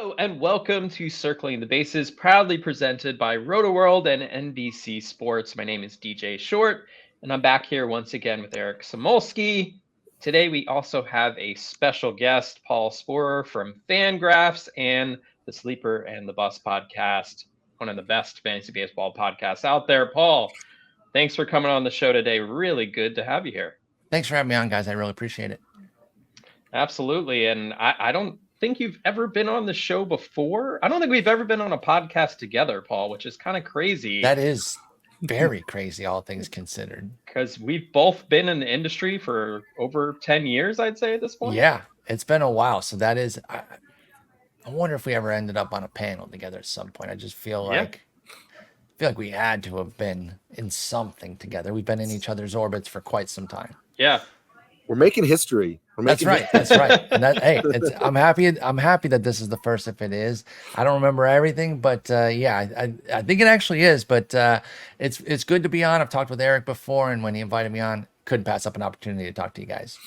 Hello and welcome to Circling the Bases, proudly presented by RotoWorld and NBC Sports. My name is DJ Short, and I'm back here once again with Eric Samulski. Today we also have a special guest, Paul Sporer from Fangraphs and the Sleeper and the Bus podcast, one of the best fantasy baseball podcasts out there. Paul, thanks for coming on the show today. Really good to have you here. Thanks for having me on, guys. I really appreciate it. Absolutely. And I don't think you've ever been on the show before. I don't think we've ever been on a podcast together, Paul, which is kind of crazy. That is very crazy, all things considered. Because we've both been in the industry for over 10 years, I'd say, at this point. Yeah, it's been a while. So that is, I wonder if we ever ended up on a panel together at some point. I just feel like we had to have been in something together. We've been in each other's orbits for quite some time. Yeah. We're making history. That's right. And I'm happy that this is the first, if it is. I don't remember everything, but I think it actually is. But it's good to be on. I've talked with Eric before, and when he invited me on, couldn't pass up an opportunity to talk to you guys.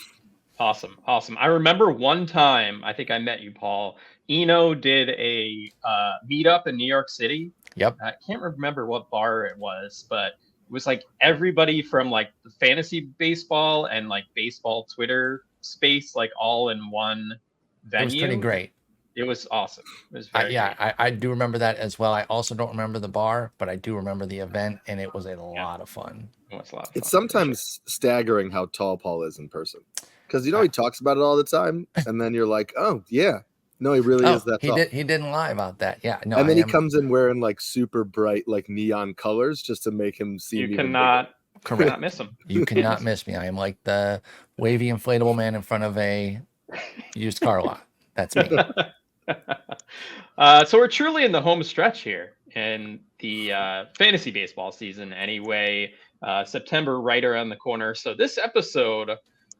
Awesome. I remember one time, I think I met you, Paul. Eno did a meetup in New York City. Yep. I can't remember what bar it was, but it was like everybody from like the fantasy baseball and like baseball Twitter space, like all in one venue. It was pretty great. It was awesome. It was very great. I do remember that as well. I also don't remember the bar, but I do remember the event, and it was a lot of fun. It was a lot of fun. It's sometimes staggering how tall Paul is in person, because he talks about it all the time, and then you're like, oh yeah. No, he really is that tall. He didn't lie about that. Yeah, no. And then he comes in wearing like super bright, like neon colors, just to make him seem. You cannot miss him. You cannot miss me. I am like the wavy inflatable man in front of a used car lot. That's me. So we're truly in the home stretch here in the fantasy baseball season. Anyway, September right around the corner. So this episode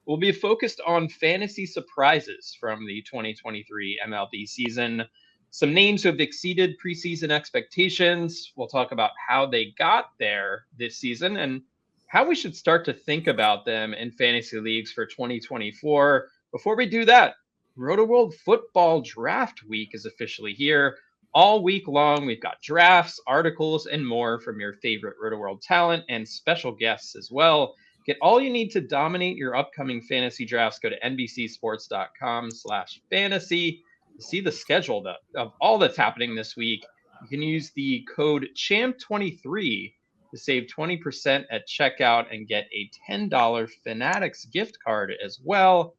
will be focused on fantasy surprises from the 2023 MLB season. Some names who have exceeded preseason expectations. We'll talk about how they got there this season and how we should start to think about them in fantasy leagues for 2024. Before we do that, RotoWorld Football Draft Week is officially here. All week long, we've got drafts, articles, and more from your favorite RotoWorld talent and special guests as well. Get all you need to dominate your upcoming fantasy drafts. Go to nbcsports.com/fantasy to see the schedule of all that's happening this week. You can use the code CHAMP23 to save 20% at checkout and get a $10 Fanatics gift card as well.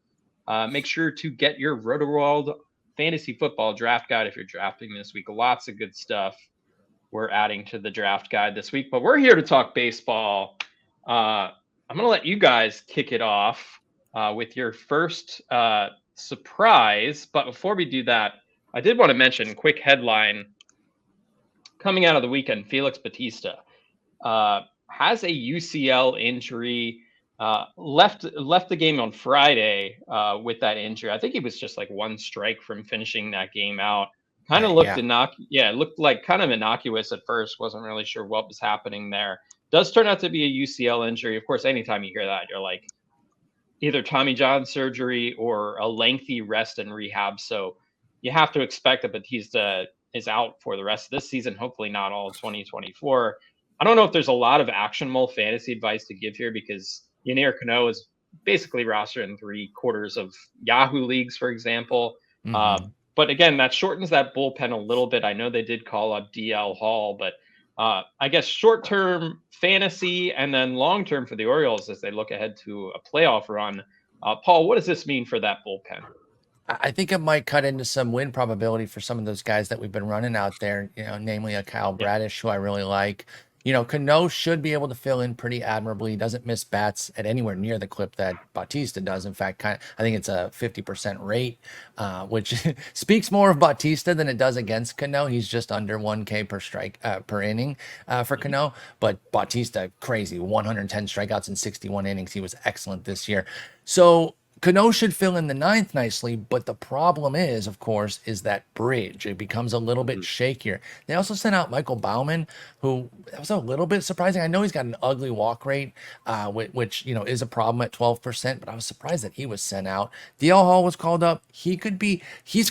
Make sure to get your RotoWorld Fantasy Football Draft Guide if you're drafting this week. Lots of good stuff we're adding to the draft guide this week. But we're here to talk baseball. I'm going to let you guys kick it off with your first surprise. But before we do that, I did want to mention, quick headline, coming out of the weekend, Felix Bautista has a UCL injury, left the game on Friday with that injury. I think he was just like one strike from finishing that game out. Kind of looked it looked like kind of innocuous at first. Wasn't really sure what was happening there. Does turn out to be a UCL injury. Of course, anytime you hear that, you're like either Tommy John surgery or a lengthy rest and rehab. So you have to expect that Bautista is out for the rest of this season, hopefully not all of 2024. I don't know if there's a lot of actionable fantasy advice to give here because Yennier Cano is basically rostered in 3/4 of Yahoo leagues, for example. Mm-hmm. But again, that shortens that bullpen a little bit. I know they did call up DL Hall, but I guess short-term fantasy and then long-term for the Orioles as they look ahead to a playoff run. Paul, what does this mean for that bullpen? I think it might cut into some win probability for some of those guys that we've been running out there, namely a Kyle Bradish, who I really like. Cano should be able to fill in pretty admirably. He doesn't miss bats at anywhere near the clip that Bautista does. In fact, I think it's a 50% rate, which speaks more of Bautista than it does against Cano. He's just under 1K per strike per inning for Cano. But Bautista, crazy, 110 strikeouts in 61 innings. He was excellent this year. So Cano should fill in the ninth nicely, but the problem is, of course, is that bridge. It becomes a little bit shakier. They also sent out Michael Baumann, who that was a little bit surprising. I know he's got an ugly walk rate, which is a problem at 12%, but I was surprised that he was sent out. DL Hall was called up. He's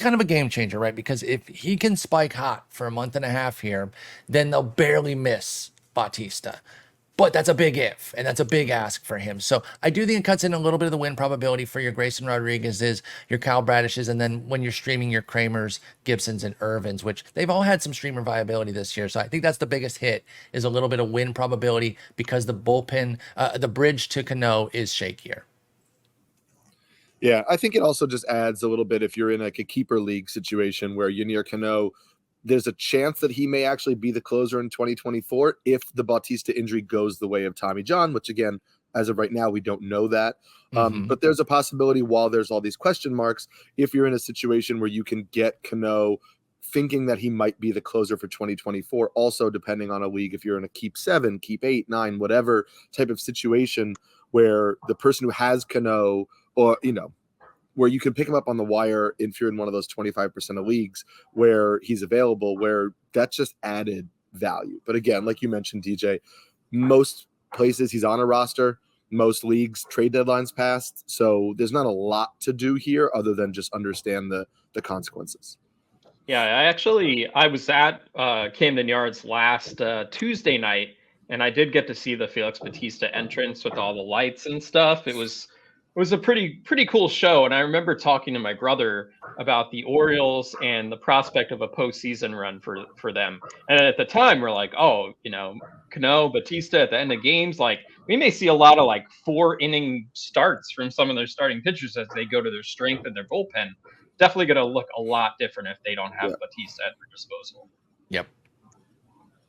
kind of a game changer, right? Because if he can spike hot for a month and a half here, then they'll barely miss Bautista. But that's a big if, and that's a big ask for him. So I do think it cuts in a little bit of the win probability for your Grayson Rodriguez's, your Kyle Bradish's, and then when you're streaming your Kramers, Gibsons, and Irvins, which they've all had some streamer viability this year. So I think that's the biggest hit, is a little bit of win probability because the bullpen, the bridge to Cano is shakier. Yeah, I think it also just adds a little bit if you're in like a keeper league situation where Yunier Cano, there's a chance that he may actually be the closer in 2024 if the Bautista injury goes the way of Tommy John, which again, as of right now, we don't know that. But there's a possibility while there's all these question marks, if you're in a situation where you can get Cano thinking that he might be the closer for 2024, also depending on a league, if you're in a keep 7, keep 8, 9, whatever type of situation where the person who has Cano or, where you can pick him up on the wire if you're in one of those 25% of leagues where he's available, where that's just added value. But again, like you mentioned, DJ, most places he's on a roster, most leagues trade deadlines passed. So there's not a lot to do here other than just understand the consequences. Yeah, I was at Camden Yards last Tuesday night, and I did get to see the Felix Bautista entrance with all the lights and stuff. It was a pretty cool show, and I remember talking to my brother about the Orioles and the prospect of a postseason run for them. And at the time, we're like, oh, Cano, Bautista at the end of games, like we may see a lot of like 4-inning starts from some of their starting pitchers as they go to their strength and their bullpen. Definitely going to look a lot different if they don't have Bautista at their disposal. Yep.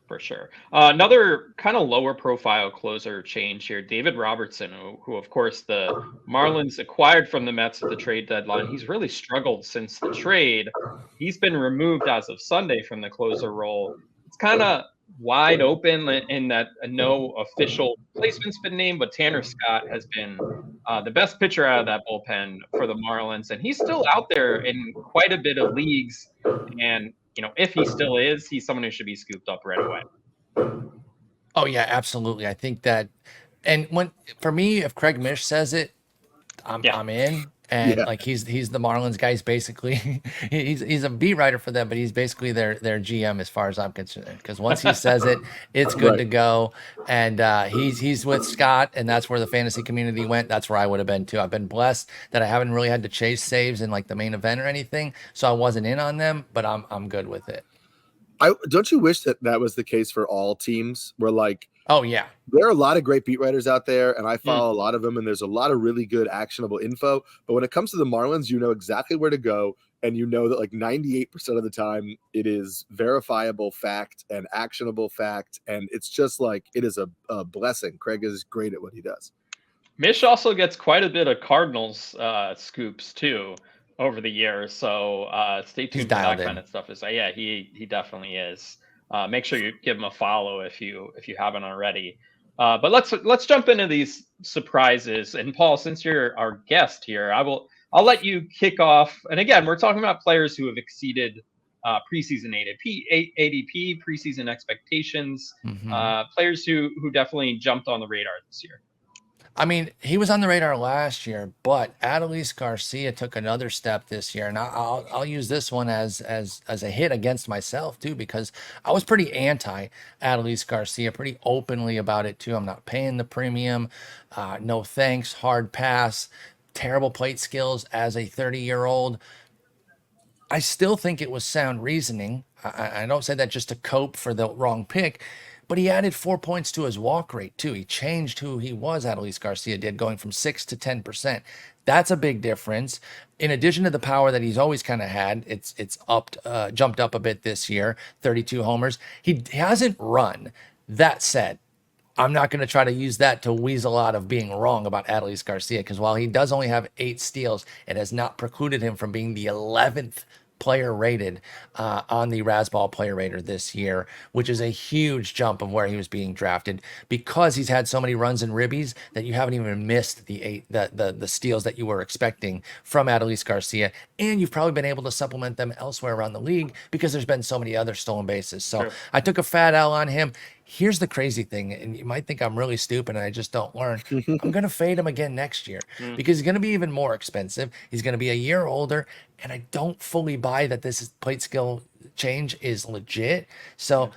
For sure. Another kind of lower profile closer change here, David Robertson, who of course the Marlins acquired from the Mets at the trade deadline. He's really struggled since the trade. He's been removed as of Sunday from the closer role. It's kind of wide open in that no official placement's been named, but Tanner Scott has been the best pitcher out of that bullpen for the Marlins, and he's still out there in quite a bit of leagues. And if he still is, he's someone who should be scooped up right away. Oh yeah, absolutely. I think that, and for me, if Craig Mish says it, I'm in. And like he's the Marlins guy. He's basically he's a beat writer for them, but he's basically their GM as far as I'm concerned. Because once he says it, it's good to go. And he's with Scott, and that's where the fantasy community went. That's where I would have been too. I've been blessed that I haven't really had to chase saves in like the main event or anything, so I wasn't in on them. But I'm good with it. Don't you wish that was the case for all teams? Where like, oh yeah, there are a lot of great beat writers out there, and I follow a lot of them, and there's a lot of really good actionable info. But when it comes to the Marlins, you know exactly where to go, and you know that like 98% of the time it is verifiable fact and actionable fact, and it's just like it is a blessing. Craig is great at what he does. Mish also gets quite a bit of Cardinals scoops too over the years, so stay tuned for that kind of stuff. He definitely is. Make sure you give him a follow if you haven't already. But let's jump into these surprises. And Paul, since you're our guest here, I'll let you kick off. And again, we're talking about players who have exceeded preseason ADP, preseason expectations, players who definitely jumped on the radar this year. I mean, he was on the radar last year, but Adolis Garcia took another step this year, and I'll use this one as a hit against myself too, because I was pretty anti Adolis Garcia, pretty openly about it too. I'm not paying the premium, no thanks, hard pass, terrible plate skills as a 30-year-old. I still think it was sound reasoning. I don't say that just to cope for the wrong pick. But he added 4 points to his walk rate, too. He changed who he was, Adolis Garcia did, going from 6 to 10%. That's a big difference. In addition to the power that he's always kind of had, it's jumped up a bit this year, 32 homers. He hasn't run. That said, I'm not going to try to use that to weasel out of being wrong about Adolis Garcia, because while he does only have 8 steals, it has not precluded him from being the 11th player rated on the Razzball player rater this year, which is a huge jump of where he was being drafted because he's had so many runs and ribbies that you haven't even missed the steals that you were expecting from Adolis Garcia, and you've probably been able to supplement them elsewhere around the league because there's been so many other stolen bases. So True. I took a fat L on him. Here's the crazy thing, and you might think I'm really stupid and I just don't learn. I'm going to fade him again next year because he's going to be even more expensive. He's going to be a year older, and I don't fully buy that this plate skill change is legit. So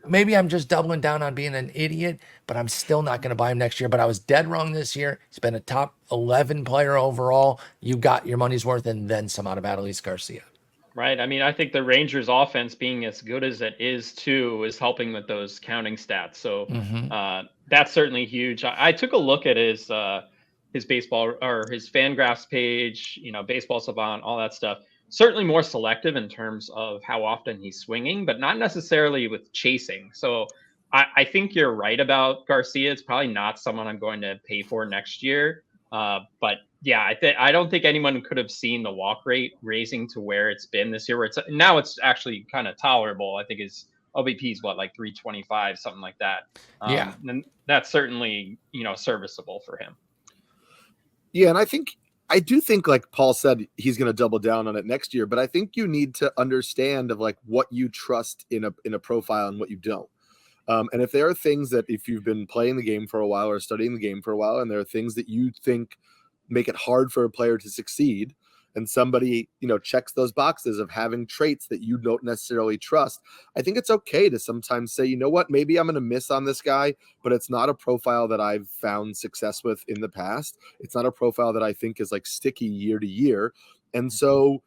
maybe I'm just doubling down on being an idiot, but I'm still not going to buy him next year. But I was dead wrong this year. He's been a top 11 player overall. You got your money's worth and then some out of Adolis Garcia. Right. I mean, I think the Rangers offense being as good as it is too is helping with those counting stats. So that's certainly huge. I took a look at his baseball or his Fangraphs page, Baseball Savant, all that stuff. Certainly more selective in terms of how often he's swinging, but not necessarily with chasing. So I think you're right about Garcia. It's probably not someone I'm going to pay for next year. But yeah, I don't think anyone could have seen the walk rate raising to where it's been this year. Where it's actually kind of tolerable. I think his OBP is like 325, something like that. And that's certainly serviceable for him. Yeah, and I do think, like Paul said, he's going to double down on it next year. But I think you need to understand of like what you trust in a profile and what you don't. And if there are things that if you've been playing the game for a while or studying the game for a while, and there are things that you think make it hard for a player to succeed, and somebody, checks those boxes of having traits that you don't necessarily trust, I think it's okay to sometimes say, you know what, maybe I'm going to miss on this guy, but it's not a profile that I've found success with in the past. It's not a profile that I think is like sticky year to year. And so,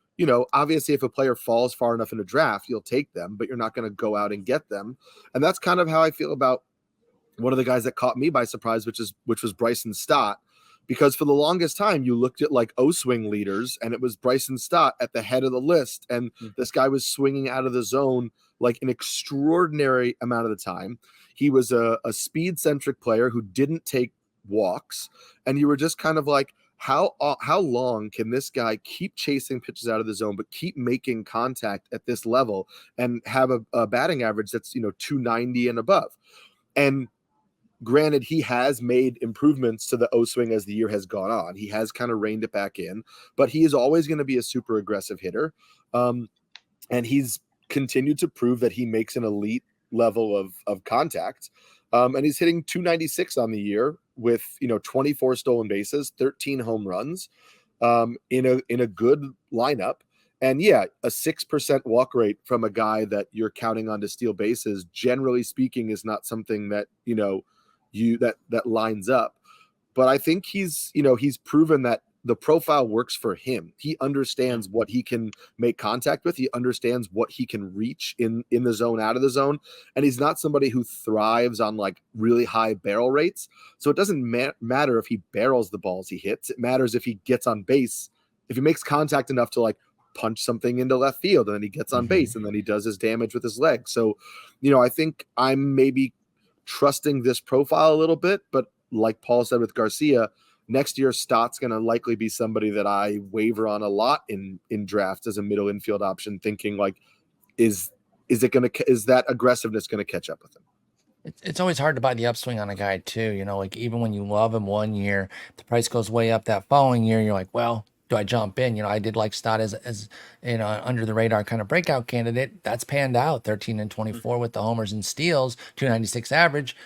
obviously if a player falls far enough in a draft, you'll take them, but you're not going to go out and get them. And that's kind of how I feel about one of the guys that caught me by surprise, which was Bryson Stott, because for the longest time you looked at like O-swing leaders and it was Bryson Stott at the head of the list. And this guy was swinging out of the zone like an extraordinary amount of the time. He was a speed centric player who didn't take walks. And you were just kind of like, how long can this guy keep chasing pitches out of the zone, but keep making contact at this level and have a batting average that's, 290 and above? And granted, he has made improvements to the O-swing as the year has gone on. He has kind of reined it back in, but he is always going to be a super aggressive hitter. And he's continued to prove that he makes an elite level of contact. And he's hitting 296 on the year with, 24 stolen bases, 13 home runs, in a good lineup. And yeah, a 6% walk rate from a guy that you're counting on to steal bases, generally speaking, is not something that, that lines up. But I think he's proven that the profile works for him. He understands what he can make contact with. He understands what he can reach in the zone, out of the zone. And he's not somebody who thrives on like really high barrel rates. So it doesn't matter if he barrels the balls he hits. It matters if he gets on base, if he makes contact enough to like punch something into left field, and then he gets on base, and then he does his damage with his legs. So, I think I'm maybe trusting this profile a little bit, but like Paul said with Garcia, next year Stott's going to likely be somebody that I waver on a lot in drafts as a middle infield option, thinking like, is that aggressiveness going to catch up with him? It's always hard to buy the upswing on a guy too. Like even when you love him one year, the price goes way up that following year. You're like, well, do I jump in? I did like Stott as under the radar kind of breakout candidate. That's panned out, 13 and 24 with the homers and steals, 296 average.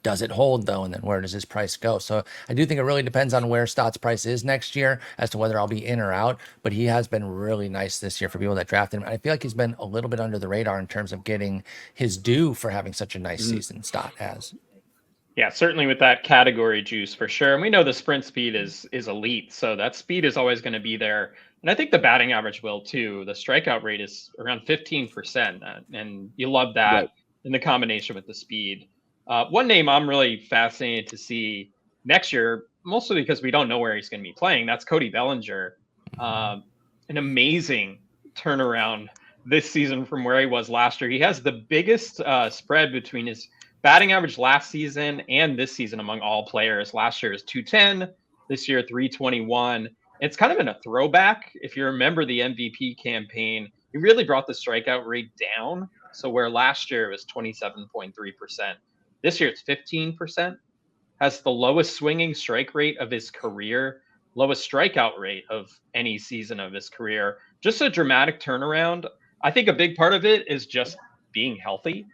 Does it hold though? And then where does his price go? So I do think it really depends on where Stott's price is next year as to whether I'll be in or out. But he has been really nice this year for people that drafted him. I feel like he's been a little bit under the radar in terms of getting his due for having such a nice season. Stott has. Yeah, certainly with that category juice for sure. And we know the sprint speed is elite. So that speed is always going to be there. And I think the batting average will too. The strikeout rate is around 15%. And you love that in the combination with the speed. One name I'm really fascinated to see next year, mostly because we don't know where he's going to be playing. That's Cody Bellinger. An amazing turnaround this season from where he was last year. He has the biggest spread between his batting average last season and this season among all players. Last year is 210, this year 321. It's kind of been a throwback. If you remember the MVP campaign, he really brought the strikeout rate down. So where last year it was 27.3%, this year it's 15%. Has the lowest swinging strike rate of his career, lowest strikeout rate of any season of his career. Just a dramatic turnaround. I think a big part of it is just being healthy,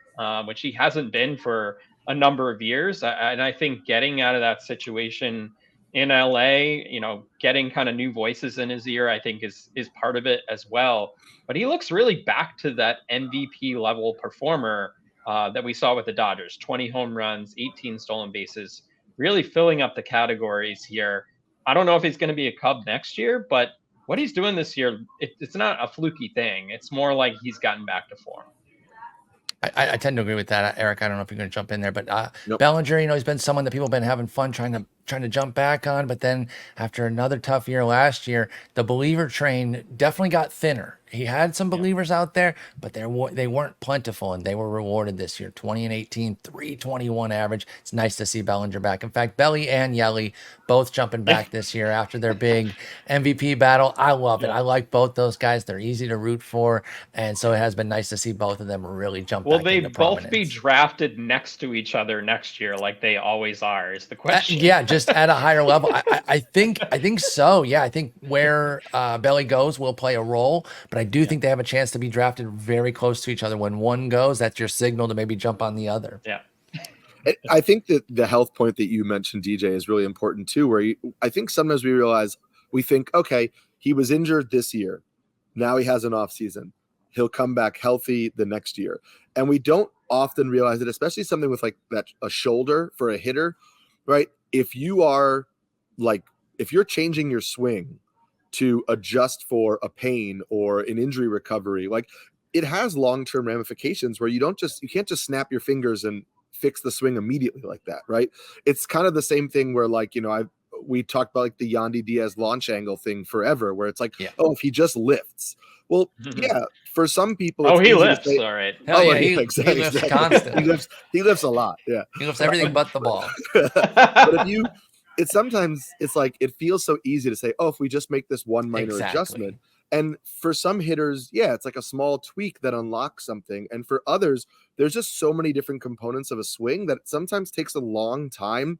which he hasn't been for a number of years. And I think getting out of that situation in LA, getting kind of new voices in his ear, I think is part of it as well. But he looks really back to that MVP level performer that we saw with the Dodgers. 20 home runs, 18 stolen bases, really filling up the categories here. I don't know if he's going to be a Cub next year, but what he's doing this year, it's not a fluky thing. It's more like he's gotten back to form. I tend to agree with that, Eric. I don't know if you're going to jump in there, but Nope. Bellinger, he's been someone that people have been having fun trying to jump back on. But then after another tough year last year, the believer train definitely got thinner. He had some believers out there, but they weren't plentiful, and they were rewarded this year. 20 and 18, 321 average. It's nice to see Bellinger back. In fact, Belly and Yelly both jumping back this year after their big MVP battle. I love it. I like both those guys. They're easy to root for, and so it has been nice to see both of them really jump back they into both prominence. be drafted next to each other next year like they always are, is the question. Yeah, just at a higher level. I think so. Yeah, I think where Belly goes will play a role, but I do think they have a chance to be drafted very close to each other. When one goes, that's your signal to maybe jump on the other. Yeah. I think that the health point that you mentioned, DJ, is really important too, where I think sometimes we think, okay, he was injured this year. Now he has an off season. He'll come back healthy the next year. And we don't often realize that, especially something with like that, a shoulder for a hitter, right? If you're changing your swing to adjust for a pain or an injury recovery, like it has long-term ramifications where you can't just snap your fingers and fix the swing immediately like that, right? It's kind of the same thing where we talked about like the Yandy Diaz launch angle thing forever, where it's like, oh, if he just lifts. Well, yeah, for some people, he lifts. All right. Hell yeah, he lifts constantly. He lifts a lot. Yeah, he lifts everything but the ball. But sometimes it's like it feels so easy to say, oh, if we just make this one minor adjustment. And for some hitters, it's like a small tweak that unlocks something. And for others, there's just so many different components of a swing that it sometimes takes a long time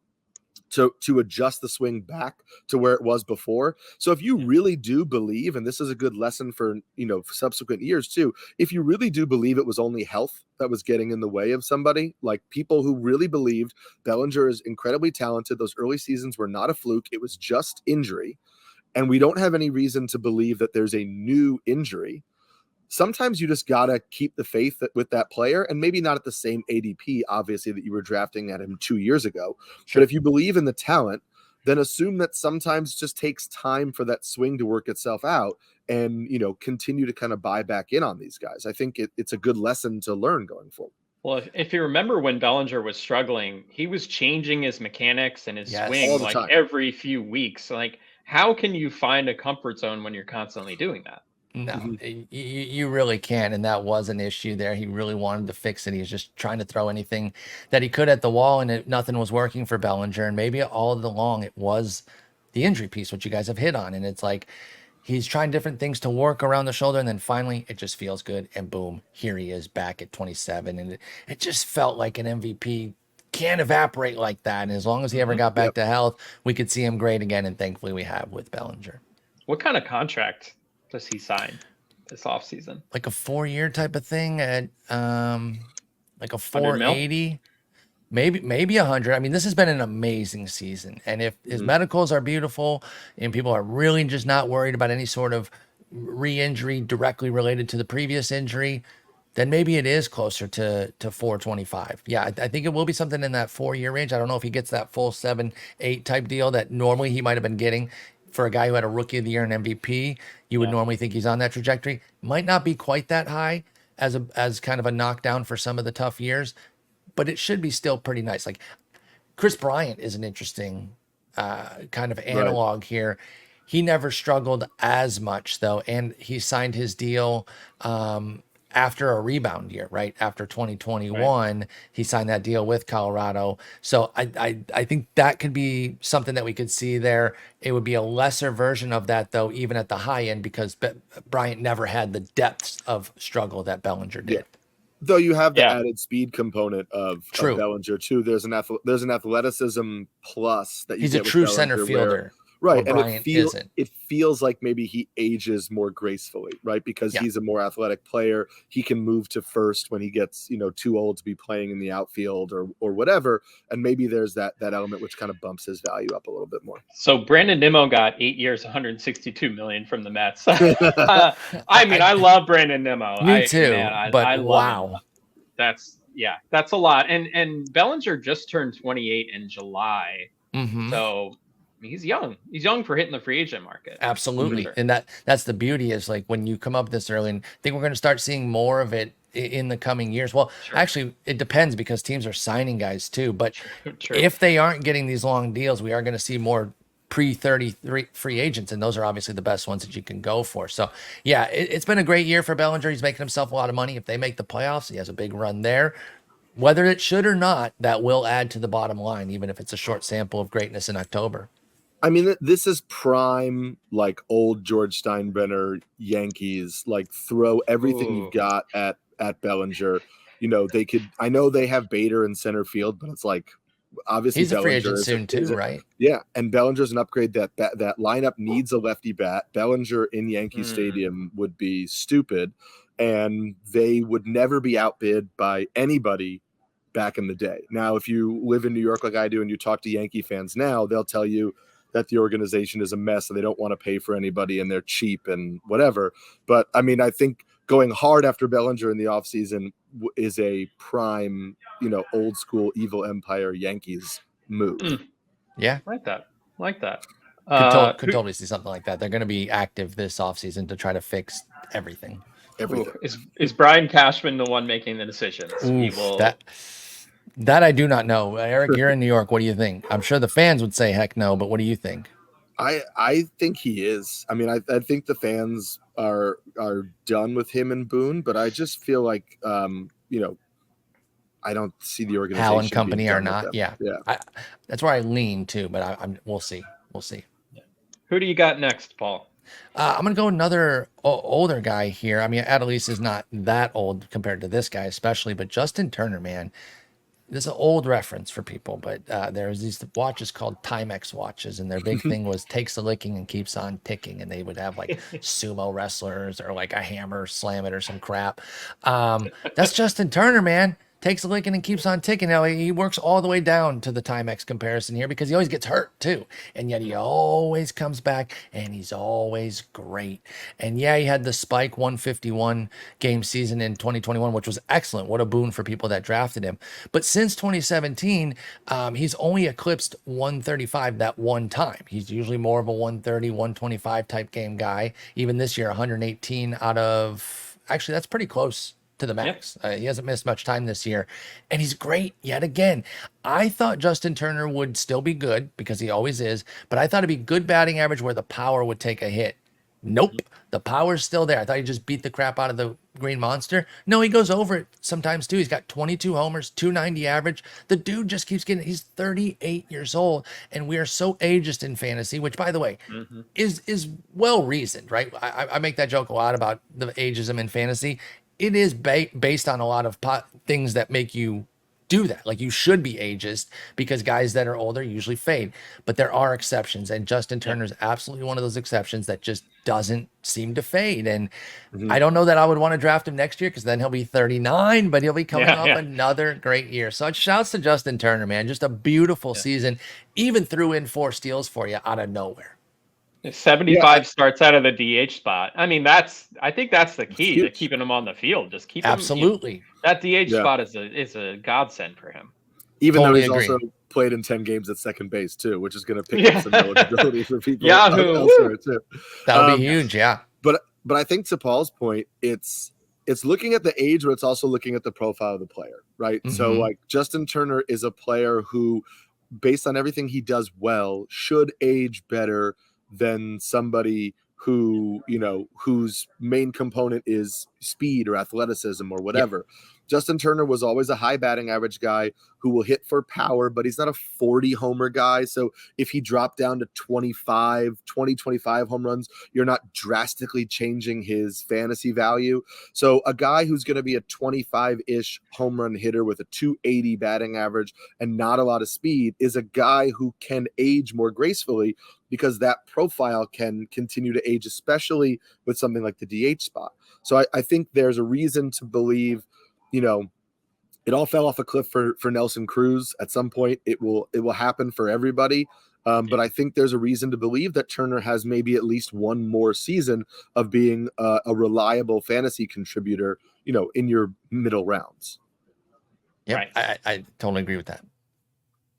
to adjust the swing back to where it was before. So if you really do believe, and this is a good lesson for, subsequent years too, if you really do believe it was only health that was getting in the way of somebody, like people who really believed Bellinger is incredibly talented, those early seasons were not a fluke, it was just injury, and we don't have any reason to believe that there's a new injury, sometimes you just got to keep the faith with that player, and maybe not at the same ADP, obviously, that you were drafting at him 2 years ago. Sure. But if you believe in the talent, then assume that sometimes it just takes time for that swing to work itself out and, continue to kind of buy back in on these guys. I think it's a good lesson to learn going forward. Well, if you remember when Bellinger was struggling, he was changing his mechanics and his swing like every few weeks. Like, how can you find a comfort zone when you're constantly doing that? No, you really can't. And that was an issue there. He really wanted to fix it. He was just trying to throw anything that he could at the wall, and nothing was working for Bellinger. And maybe all along it was the injury piece, which you guys have hit on. And it's like he's trying different things to work around the shoulder, and then finally it just feels good. And boom, here he is back at 27. And it just felt like an MVP can't evaporate like that. And as long as he ever got back to health, we could see him great again. And thankfully we have with Bellinger. What kind of contract does he sign this offseason? Like a 4-year type of thing at like a 480, maybe 100. I mean, this has been an amazing season. And if his medicals are beautiful and people are really just not worried about any sort of re-injury directly related to the previous injury, then maybe it is closer to 425. Yeah, I think it will be something in that 4-year range. I don't know if he gets that full 7-8 type deal that normally he might have been getting. For a guy who had a Rookie of the Year and MVP, you would normally think he's on that trajectory. Might not be quite that high as kind of a knockdown for some of the tough years, but it should be still pretty nice. Like Chris Bryant is an interesting kind of analog here. He never struggled as much though, and he signed his deal after a rebound year, right? After 2021, he signed that deal with Colorado. So I think that could be something that we could see there. It would be a lesser version of that, though, even at the high end, because Bryant never had the depths of struggle that Bellinger did. Yeah. Though you have the Yeah. added speed component of True. Bellinger too. There's an athleticism plus that you He's get a with true Bellinger center where- fielder. right, where and Bryant isn't. it feels like maybe he ages more gracefully, right? Because Yeah. he's a more athletic player. He can move to first when he gets, too old to be playing in the outfield or whatever. And maybe there's that element which kind of bumps his value up a little bit more. So Brandon Nimmo got 8 years, 162 million from the Mets. I mean, I love Brandon Nimmo. Me too, but I love wow. him. That's a lot. And Bellinger just turned 28 in July. Mm-hmm. So he's young. He's young for hitting the free agent market. Absolutely. Sure. And that's the beauty, is like when you come up this early, and I think we're going to start seeing more of it in the coming years. Well, actually, it depends, because teams are signing guys too. But True. if they aren't getting these long deals, we are going to see more pre-33 free agents, and those are obviously the best ones that you can go for. So yeah, it's been a great year for Bellinger. He's making himself a lot of money. If they make the playoffs, he has a big run there. Whether it should or not, that will add to the bottom line, even if it's a short sample of greatness in October. I mean, this is prime, like, old George Steinbrenner Yankees. Like, throw everything you've got at Bellinger. They could. I know they have Bader in center field, but it's like, obviously he's a free Bellinger agent soon too, right? Yeah, and Bellinger's an upgrade. That lineup needs a lefty bat. Bellinger in Yankee Stadium would be stupid, and they would never be outbid by anybody back in the day. Now, if you live in New York like I do, and you talk to Yankee fans now, they'll tell you that the organization is a mess and they don't want to pay for anybody and they're cheap and whatever. But I mean, I think going hard after Bellinger in the offseason is a prime, old school evil empire Yankees move. Yeah. Like that. Could totally see something like that. They're going to be active this offseason to try to fix everything. Is Brian Cashman the one making the decisions? That I do not know. Eric, you're in New York. What do you think? I'm sure the fans would say heck no, but what do you think? I think he is. I mean, I think the fans are done with him and Boone, but I just feel like I don't see the organization. Hal and company are not. Yeah. Yeah. That's where I lean too, but we'll see. We'll see. Who do you got next, Paul? I'm going to go another older guy here. I mean, Adolis is not that old compared to this guy, especially, but Justin Turner, man. This is an old reference for people, but there's these watches called Timex watches, and their big thing was takes a licking and keeps on ticking, and they would have like sumo wrestlers or like a hammer slam it or some crap. That's Justin Turner, man. Takes a licking and keeps on ticking. Now, he works all the way down to the Timex comparison here because he always gets hurt too. And yet he always comes back and he's always great. And yeah, he had the spike 151 game season in 2021, which was excellent. What a boon for people that drafted him. But since 2017, he's only eclipsed 135 that one time. He's usually more of a 130, 125 type game guy. Even this year, 118 out of, actually, that's pretty close to the max. He hasn't missed much time this year, and he's great yet again. I thought Justin Turner would still be good because he always is, but I thought it'd be good batting average where the power would take a hit. Nope. The power's still there. I thought he just beat the crap out of the Green Monster. No, he goes over it sometimes too. He's got 22 homers, 290 average. The dude just keeps getting, he's 38 years old, and we are so ageist in fantasy, which, by the way, is well reasoned, right? I make that joke a lot about the ageism in fantasy. It is based on a lot of things that make you do that. Like, you should be ageist because guys that are older usually fade, but there are exceptions, and Justin Turner is absolutely one of those exceptions that just doesn't seem to fade. And I don't know that I would want to draft him next year because then he'll be 39, but he'll be coming off another great year. So shouts to Justin Turner, man. Just a beautiful season. Even threw in 4 steals for you out of nowhere. 75 starts out of the DH spot. I mean, I think that's the key to keeping him on the field. Just keep him. Absolutely. That DH spot is a godsend for him. Even though he's also played in 10 games at second base too, which is going to pick up some eligibility for people elsewhere too. That'll be huge, yeah. But I think to Paul's point, it's looking at the age, but it's also looking at the profile of the player, right? So like Justin Turner is a player who, based on everything he does well, should age better than somebody who, whose main component is speed or athleticism or whatever. Justin Turner was always a high batting average guy who will hit for power, but he's not a 40 homer guy. So if he dropped down to 20, 25 home runs, you're not drastically changing his fantasy value. So a guy who's going to be a 25-ish home run hitter with a 280 batting average and not a lot of speed is a guy who can age more gracefully because that profile can continue to age, especially with something like the DH spot. So I think there's a reason to believe, you know, it all fell off a cliff for Nelson Cruz. At some point, it will happen for everybody. But I think there's a reason to believe that Turner has maybe at least one more season of being a reliable fantasy contributor, you know, in your middle rounds. Yeah, Right. I totally agree with that.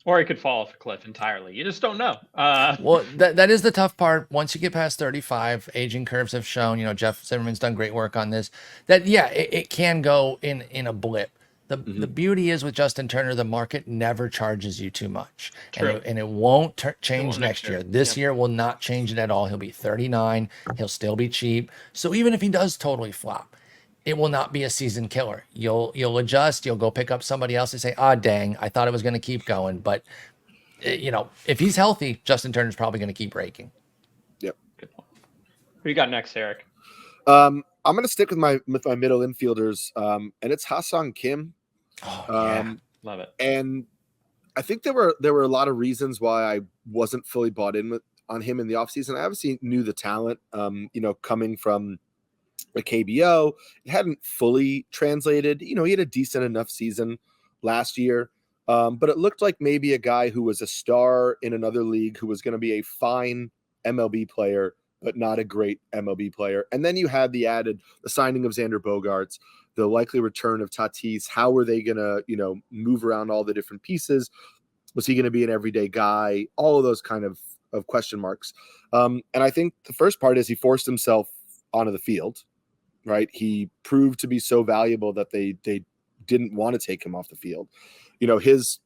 Or he could fall off a cliff entirely. You just don't know. Well, that is the tough part. Once you get past 35, aging curves have shown, you know, Jeff Zimmerman's done great work on this, that, yeah, it can go in a blip. The beauty is with Justin Turner, the market never charges you too much. True. And it won't change next year. This year will not change it at all. He'll be 39. He'll still be cheap. So even if he does totally flop, it will not be a season killer. You'll adjust. You'll go pick up somebody else and say, dang, I thought it was going to keep going. But, you know, if he's healthy, Justin Turner's probably going to keep breaking. Yep. Good point. Who you got next, Eric? I'm going to stick with my middle infielders, and it's Ha-Seong Kim. Oh, yeah. Love it. And I think there were a lot of reasons why I wasn't fully bought in on him in the offseason. I obviously knew the talent, you know, coming from the KBO. It hadn't fully translated. You know, he had a decent enough season last year, but it looked like maybe a guy who was a star in another league who was going to be a fine MLB player, but not a great MLB player. And then you had the signing of Xander Bogaerts, the likely return of Tatis. How were they going to, you know, move around all the different pieces? Was he going to be an everyday guy? All of those kind of question marks. And I think the first part is he forced himself onto the field, right? He proved to be so valuable that they didn't want to take him off the field. You know, his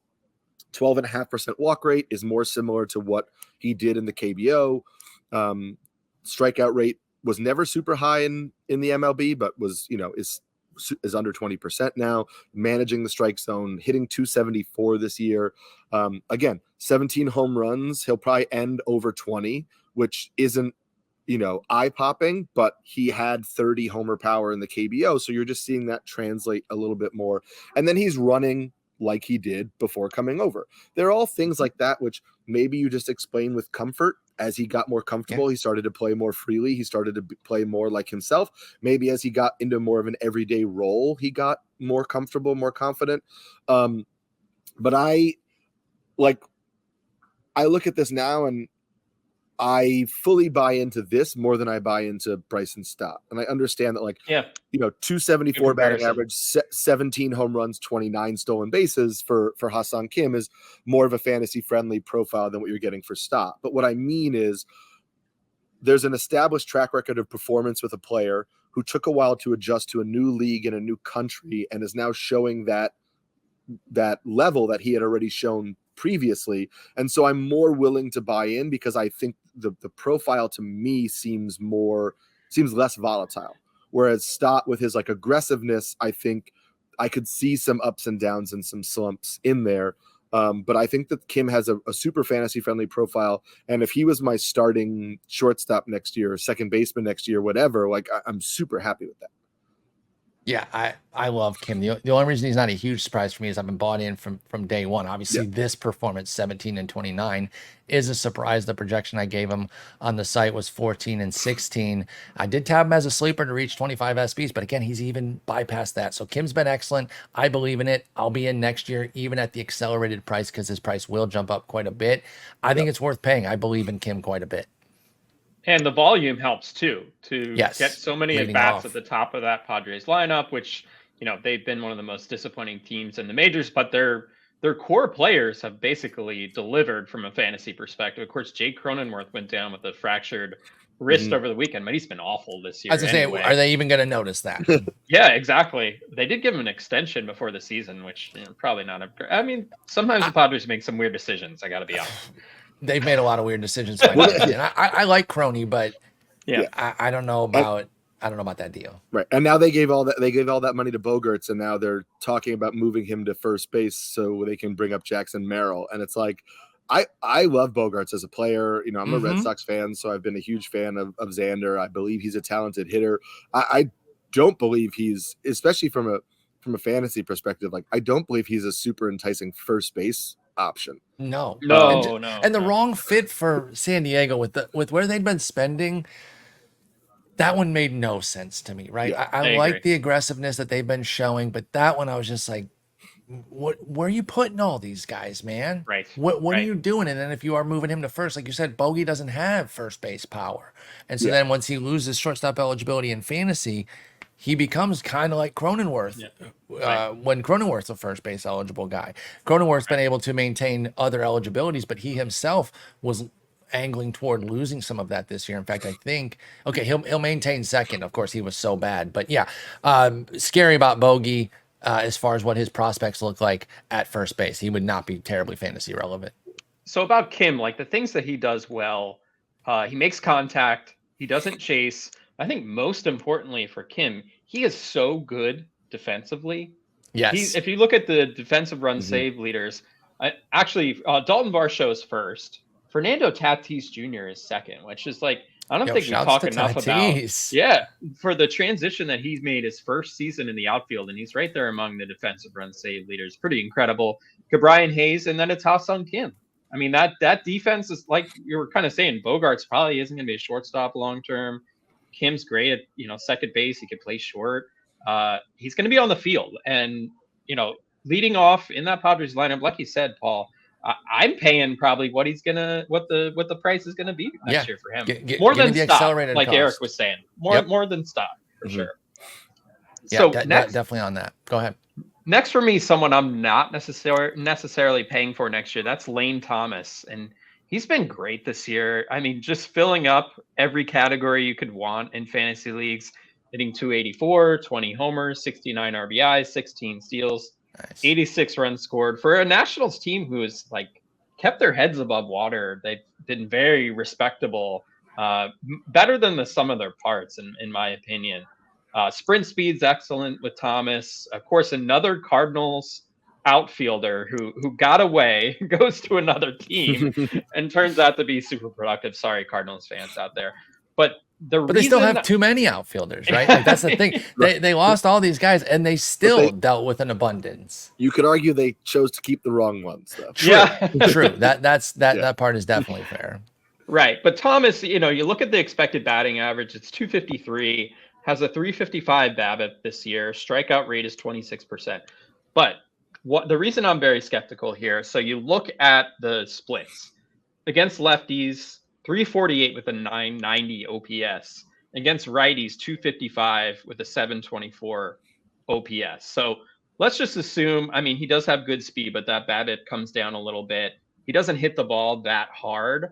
12.5% walk rate is more similar to what he did in the KBO. Strikeout rate was never super high in the MLB, but was, you know, is under 20% now, managing the strike zone, hitting 274 this year. Again, 17 home runs. He'll probably end over 20, which isn't, you know, eye-popping, but he had 30 homer power in the KBO. So you're just seeing that translate a little bit more. And then he's running like he did before coming over. They're all things like that, which maybe you just explain with comfort. As he got more comfortable, he started to play more freely. He started to play more like himself. Maybe as he got into more of an everyday role, he got more comfortable, more confident. But I look at this now and I fully buy into this more than I buy into Bryson Stott. And I understand that, like, you know, 274 batting average, 17 home runs, 29 stolen bases for Ha-Seong Kim is more of a fantasy friendly profile than what you're getting for Stott. But what I mean is there's an established track record of performance with a player who took a while to adjust to a new league in a new country and is now showing that level that he had already shown previously. And so I'm more willing to buy in because I think the profile to me seems less volatile. Whereas Stott with his like aggressiveness, I think I could see some ups and downs and some slumps in there. But I think that Kim has a super fantasy friendly profile. And if he was my starting shortstop next year or second baseman next year, whatever, like I'm super happy with that. Yeah, I love Kim. The only reason he's not a huge surprise for me is I've been bought in from day one. Obviously, this performance, 17 and 29, is a surprise. The projection I gave him on the site was 14 and 16. I did tab him as a sleeper to reach 25 SPs, but again, he's even bypassed that. So Kim's been excellent. I believe in it. I'll be in next year, even at the accelerated price, because his price will jump up quite a bit. I think it's worth paying. I believe in Kim quite a bit. And the volume helps too, to get so many leading at-bats off at the top of that Padres lineup, which, you know, they've been one of the most disappointing teams in the majors, but their core players have basically delivered from a fantasy perspective. Of course, Jake Cronenworth went down with a fractured wrist over the weekend, but he's been awful this year. I was going to say, are they even going to notice that? Yeah, exactly. They did give him an extension before the season, which, you know, probably not. I mean, sometimes the Padres make some weird decisions. I got to be honest. They've made a lot of weird decisions. I like Crony, but I don't know about I don't know about that deal. Right. And now they gave all that money to Bogarts, and now they're talking about moving him to first base so they can bring up Jackson Merrill. And it's like, I love Bogarts as a player. You know, I'm a Red Sox fan, so I've been a huge fan of Xander. I believe he's a talented hitter. I don't believe he's, especially from a fantasy perspective, like I don't believe he's a super enticing first base option. No. And the wrong fit for San Diego with where they'd been spending. That one made no sense to me, right? Yeah, I like the aggressiveness that they've been showing, but that one I was just like, where are you putting all these guys, man? Right. What are you doing? And then if you are moving him to first, like you said, Bogey doesn't have first base power. And so then once he loses shortstop eligibility in fantasy, he becomes kind of like Cronenworth when Cronenworth's a first base eligible guy. Cronenworth's been able to maintain other eligibilities, but he himself was angling toward losing some of that this year. In fact, I think he'll maintain second. Of course, he was so bad, but scary about Bogey as far as what his prospects look like at first base. He would not be terribly fantasy relevant. So about Kim, like the things that he does well, he makes contact. He doesn't chase. I think most importantly for Kim, he is so good defensively. Yes. If you look at the defensive run save leaders, Dalton Varsho is first. Fernando Tatis Jr. is second, which is like, I don't think we talk enough about. Yeah, for the transition that he's made his first season in the outfield, and he's right there among the defensive run save leaders. Pretty incredible. Brian Hayes, and then it's Ha-Seong Kim. I mean, that defense is like you were kind of saying. Bogarts probably isn't going to be a shortstop long term. Kim's great at second base. He could play short. He's going to be on the field, and leading off in that Padres lineup, like you said, Paul. I'm paying probably what the price is gonna be next year for him. More than Stott, like cost. Eric was saying. More than Stott for sure. Yeah, so definitely on that. Go ahead. Next for me, someone I'm not necessarily paying for next year. That's Lane Thomas, and he's been great this year. I mean, just filling up every category you could want in fantasy leagues, hitting 284, 20 homers, 69 RBIs, 16 steals. Nice. 86 runs scored for a Nationals team who has kept their heads above water. They've been very respectable, better than the sum of their parts, in my opinion. Sprint speed's excellent with Thomas. Of course, another Cardinals outfielder who got away, goes to another team, and turns out to be super productive. Sorry, Cardinals fans out there, but they still have too many outfielders, right? Like that's the thing. They lost all these guys, and they still dealt with an abundance. You could argue they chose to keep the wrong ones, though. True. That part is definitely fair. Right, but Thomas, you look at the expected batting average. It's 253. Has a 355 BABIP this year. Strikeout rate is 26%. But the reason I'm very skeptical here. So you look at the splits against lefties. 348 with a 990 OPS against righties, 255 with a 724 OPS. So let's just assume, he does have good speed, but that BABIP comes down a little bit. He doesn't hit the ball that hard.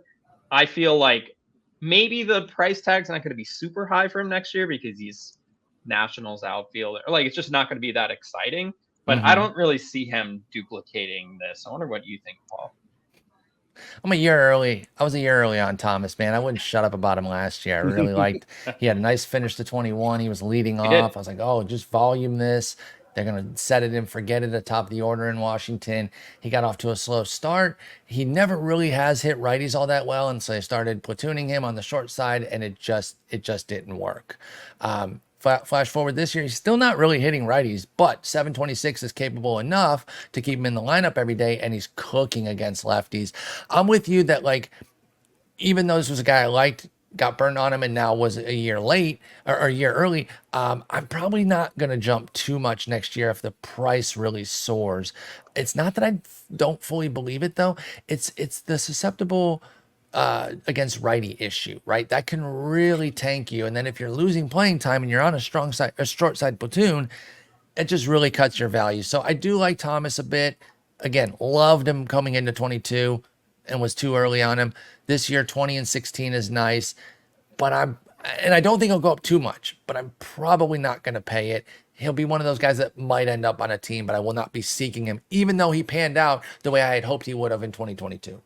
I feel like maybe the price tag's not going to be super high for him next year because he's Nationals outfielder. It's just not going to be that exciting. But I don't really see him duplicating this. I wonder what you think, Paul. I'm a year early. I was a year early on Thomas, man. I wouldn't shut up about him last year. I really liked. He had a nice finish to 21. He was leading off. I was like, oh, just volume this. They're going to set it and forget it at top of the order in Washington. He got off to a slow start. He never really has hit righties all that well, and so they started platooning him on the short side, and it just didn't work. Flash forward this year, he's still not really hitting righties, but 726 is capable enough to keep him in the lineup every day, and he's cooking against lefties. I'm with you that, even though this was a guy I liked, got burned on him, and now was a year late or a year early, I'm probably not going to jump too much next year if the price really soars. It's not that I don't fully believe it, though. It's the susceptible against righty issue, right? That can really tank you. And then if you're losing playing time and you're on a short side platoon, it just really cuts your value. So I do like Thomas a bit. Again, loved him coming into 22 and was too early on him. This year, 20 and 16 is nice, but I don't think he'll go up too much, but I'm probably not going to pay it. He'll be one of those guys that might end up on a team, but I will not be seeking him, even though he panned out the way I had hoped he would have in 2022.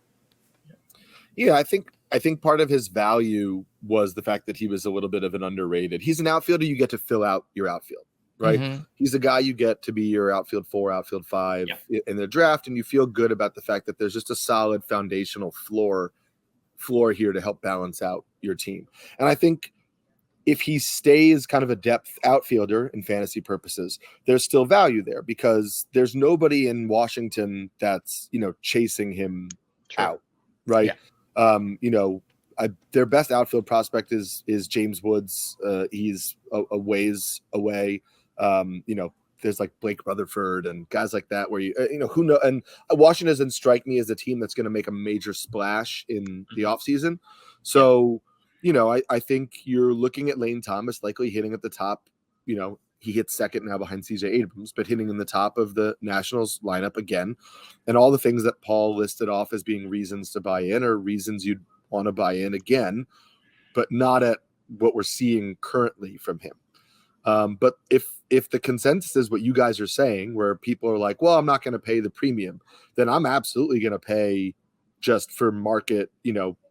Yeah, I think I think part of his value was the fact that he was a little bit of an underrated. He's an outfielder you get to fill out your outfield, right? Mm-hmm. He's a guy you get to be your outfield 4, outfield 5 in the draft, and you feel good about the fact that there's just a solid foundational floor here to help balance out your team. And I think if he stays kind of a depth outfielder in fantasy purposes, there's still value there because there's nobody in Washington that's, chasing him out, right? Their best outfield prospect is James Woods. He's a ways away. There's like Blake Rutherford and guys like that where who know. And Washington doesn't strike me as a team that's going to make a major splash in the offseason. So, I think you're looking at Lane Thomas likely hitting at the top. He hits second now behind CJ Abrams, but hitting in the top of the Nationals lineup again. And all the things that Paul listed off as being reasons to buy in or reasons you'd want to buy in again, but not at what we're seeing currently from him. But if the consensus is what you guys are saying, where people are like, well, I'm not going to pay the premium, then I'm absolutely going to pay just for market,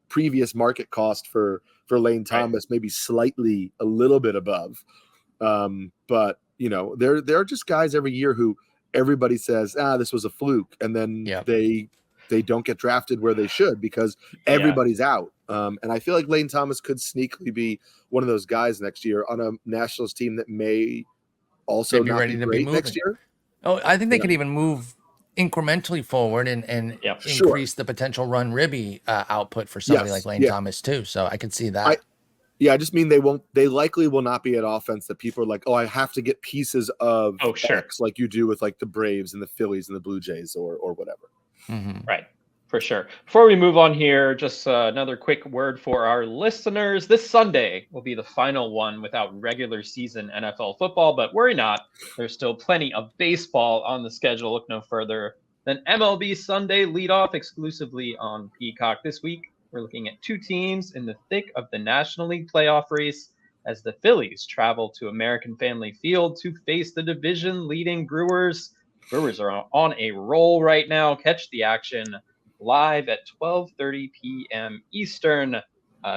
previous market cost for Lane Thomas, maybe slightly a little bit above. But there are just guys every year who everybody says, this was a fluke. And then they don't get drafted where they should because everybody's out. And I feel like Lane Thomas could sneakily be one of those guys next year on a Nationals team that may also not be great next year. Oh, I think they could even move incrementally forward and increase the potential run ribby output for somebody like Lane Thomas too. So I could see that. I just mean they likely will not be an offense that people are like, I have to get pieces of X like you do with like the Braves and the Phillies and the Blue Jays or whatever. Mm-hmm. Right. For sure. Before we move on here, just another quick word for our listeners. This Sunday will be the final one without regular season NFL football, but worry not. There's still plenty of baseball on the schedule. Look no further than MLB Sunday leadoff exclusively on Peacock this week. We're looking at two teams in the thick of the National League playoff race as the Phillies travel to American Family Field to face the division-leading Brewers. Brewers are on a roll right now. Catch the action live at 12:30 p.m. Eastern.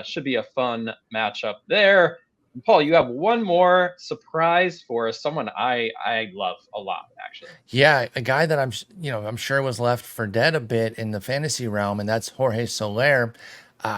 Should be a fun matchup there. And Paul, you have one more surprise for us. Someone I love a lot, actually. Yeah, a guy that I'm sure was left for dead a bit in the fantasy realm, and that's Jorge Soler.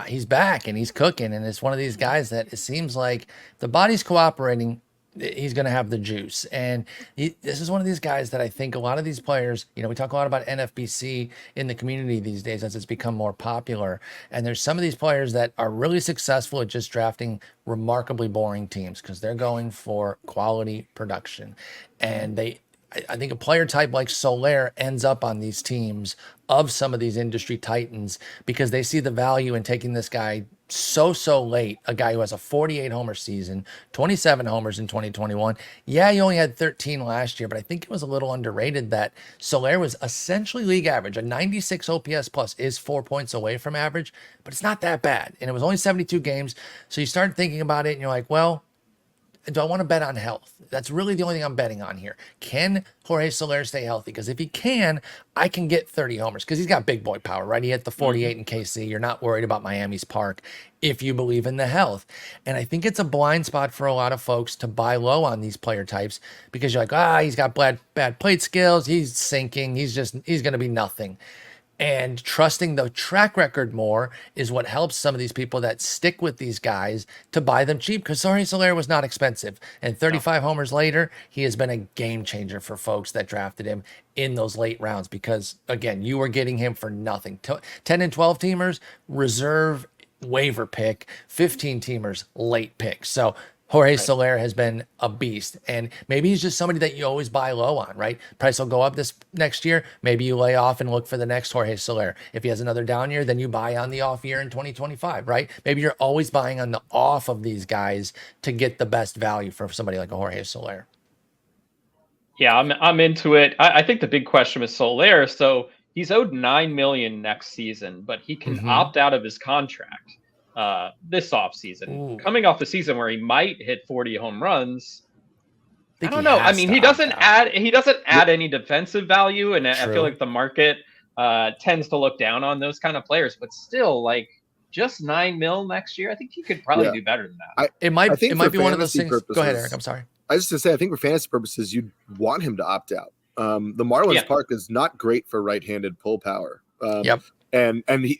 He's back and he's cooking, and it's one of these guys that it seems like the body's cooperating. He's going to have the juice. And this is one of these guys that I think a lot of these players, we talk a lot about NFBC in the community these days as it's become more popular. And there's some of these players that are really successful at just drafting remarkably boring teams because they're going for quality production. And I think a player type like Soler ends up on these teams of some of these industry titans because they see the value in taking this guy so late, a guy who has a 48 homer season, 27 homers in 2021. Yeah, he only had 13 last year, but I think it was a little underrated that Soler was essentially league average. A 96 OPS plus is 4 points away from average, but it's not that bad. And it was only 72 games. So you start thinking about it and you're like, well, do I want to bet on health? That's really the only thing I'm betting on here. Can Jorge Soler stay healthy? Because if he can, I can get 30 homers because he's got big boy power, right? He hit the 48 in KC. You're not worried about Miami's park if you believe in the health. And I think it's a blind spot for a lot of folks to buy low on these player types because you're like, he's got bad plate skills. He's sinking. He's going to be nothing. And trusting the track record more is what helps some of these people that stick with these guys to buy them cheap because Jorge Soler was not expensive. And 35 homers later, he has been a game changer for folks that drafted him in those late rounds because, again, you were getting him for nothing. 10 and 12 teamers, reserve waiver pick, 15 teamers, late pick. So Jorge Soler has been a beast, and maybe he's just somebody that you always buy low on, right? Price will go up this next year. Maybe you lay off and look for the next Jorge Soler. If he has another down year, then you buy on the off year in 2025, right? Maybe you're always buying on the off of these guys to get the best value for somebody like a Jorge Soler. Yeah, I'm into it. I think the big question with Soler, so he's owed $9 million next season, but he can opt out of his contract this offseason. Coming off the season where he might hit 40 home runs. I don't know. I mean, he doesn't add any defensive value, and I feel like the market tends to look down on those kind of players. But still, like, just $9 million next year. I think he could probably do better than that. It might be one of those things. Purposes, go ahead, Eric. I'm sorry. I was just to say, I think for fantasy purposes, you'd want him to opt out. The Marlins Park is not great for right-handed pull power. And he,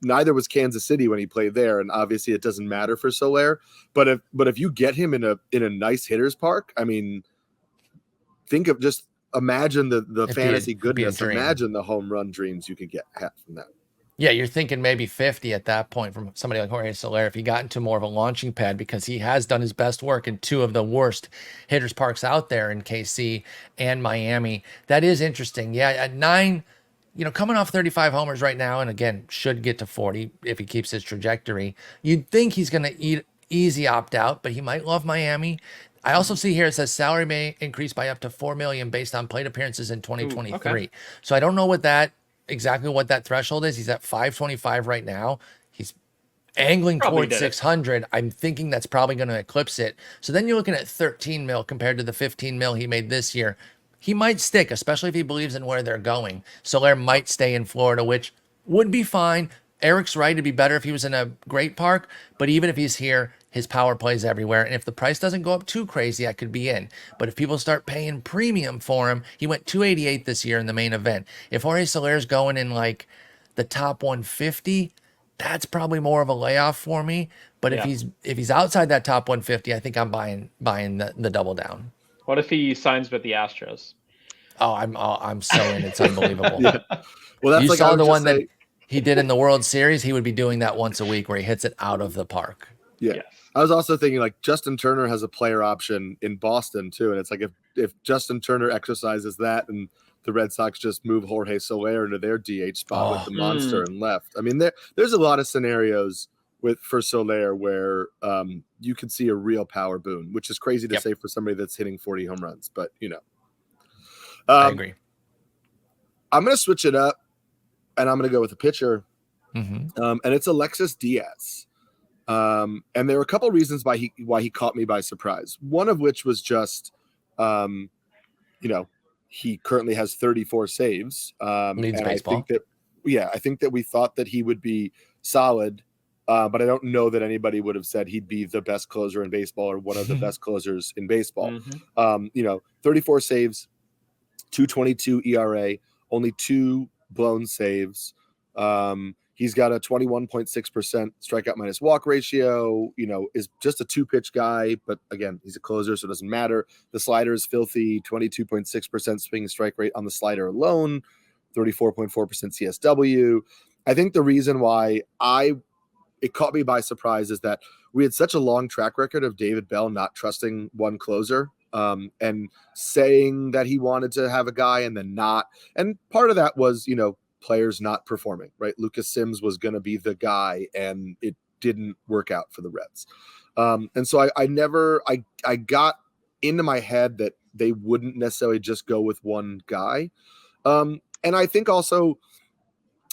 neither was Kansas City when he played there, and obviously it doesn't matter for Soler. But if you get him in a nice hitter's park, I mean, imagine the fantasy goodness. Imagine the home run dreams you could have from that. Yeah, you're thinking maybe 50 at that point from somebody like Jorge Soler if he got into more of a launching pad, because he has done his best work in two of the worst hitters parks out there in KC and Miami. That is interesting. Yeah, at 9, coming off 35 homers right now, and again, should get to 40 if he keeps his trajectory. You'd think he's going to easy opt out, but he might love Miami. I also see here it says salary may increase by up to $4 million based on plate appearances in 2023. Okay. So I don't know exactly what that threshold is. He's at 525 right now. He's angling towards 600. I'm thinking that's probably going to eclipse it. So then you're looking at 13 mil compared to the 15 mil he made this year. He might stick, especially if he believes in where they're going. Soler might stay in Florida, which would be fine. Eric's right. It'd be better if he was in a great park, but even if he's here, his power plays everywhere. And if the price doesn't go up too crazy, I could be in. But if people start paying premium for him, he went 288 this year in the main event. If Jorge Soler's going in like the top 150, that's probably more of a layoff for me. But if he's outside that top 150, I think I'm buying the double down. What if he signs with the Astros? Oh, I'm so in. It's unbelievable. Well, that's you saw the one that he did in the World Series. He would be doing that once a week where he hits it out of the park. Yeah. Yes. I was also thinking like Justin Turner has a player option in Boston too. And it's like if Justin Turner exercises that and the Red Sox just move Jorge Soler into their DH spot with the monster and left. I mean, there's a lot of scenarios for Soler where you could see a real power boon, which is crazy to say for somebody that's hitting 40 home runs, but I agree. I'm going to switch it up and I'm going to go with a pitcher. And it's Alexis Diaz. And there were a couple of reasons why he caught me by surprise. One of which was just, he currently has 34 saves. Leads baseball. I think that we thought that he would be solid, but I don't know that anybody would have said he'd be the best closer in baseball or one of the best closers in baseball. 34 saves, 2.22 ERA, only 2 blown saves. He's got a 21.6% strikeout minus walk ratio, is just a 2-pitch guy. But again, he's a closer, so it doesn't matter. The slider is filthy, 22.6% swing and strike rate on the slider alone, 34.4% CSW. I think the reason why it caught me by surprise is that we had such a long track record of David Bell not trusting one closer and saying that he wanted to have a guy and then not. And part of that was, players not performing, right? Lucas Sims was going to be the guy and it didn't work out for the Reds. And so I got into my head that they wouldn't necessarily just go with one guy. And I think also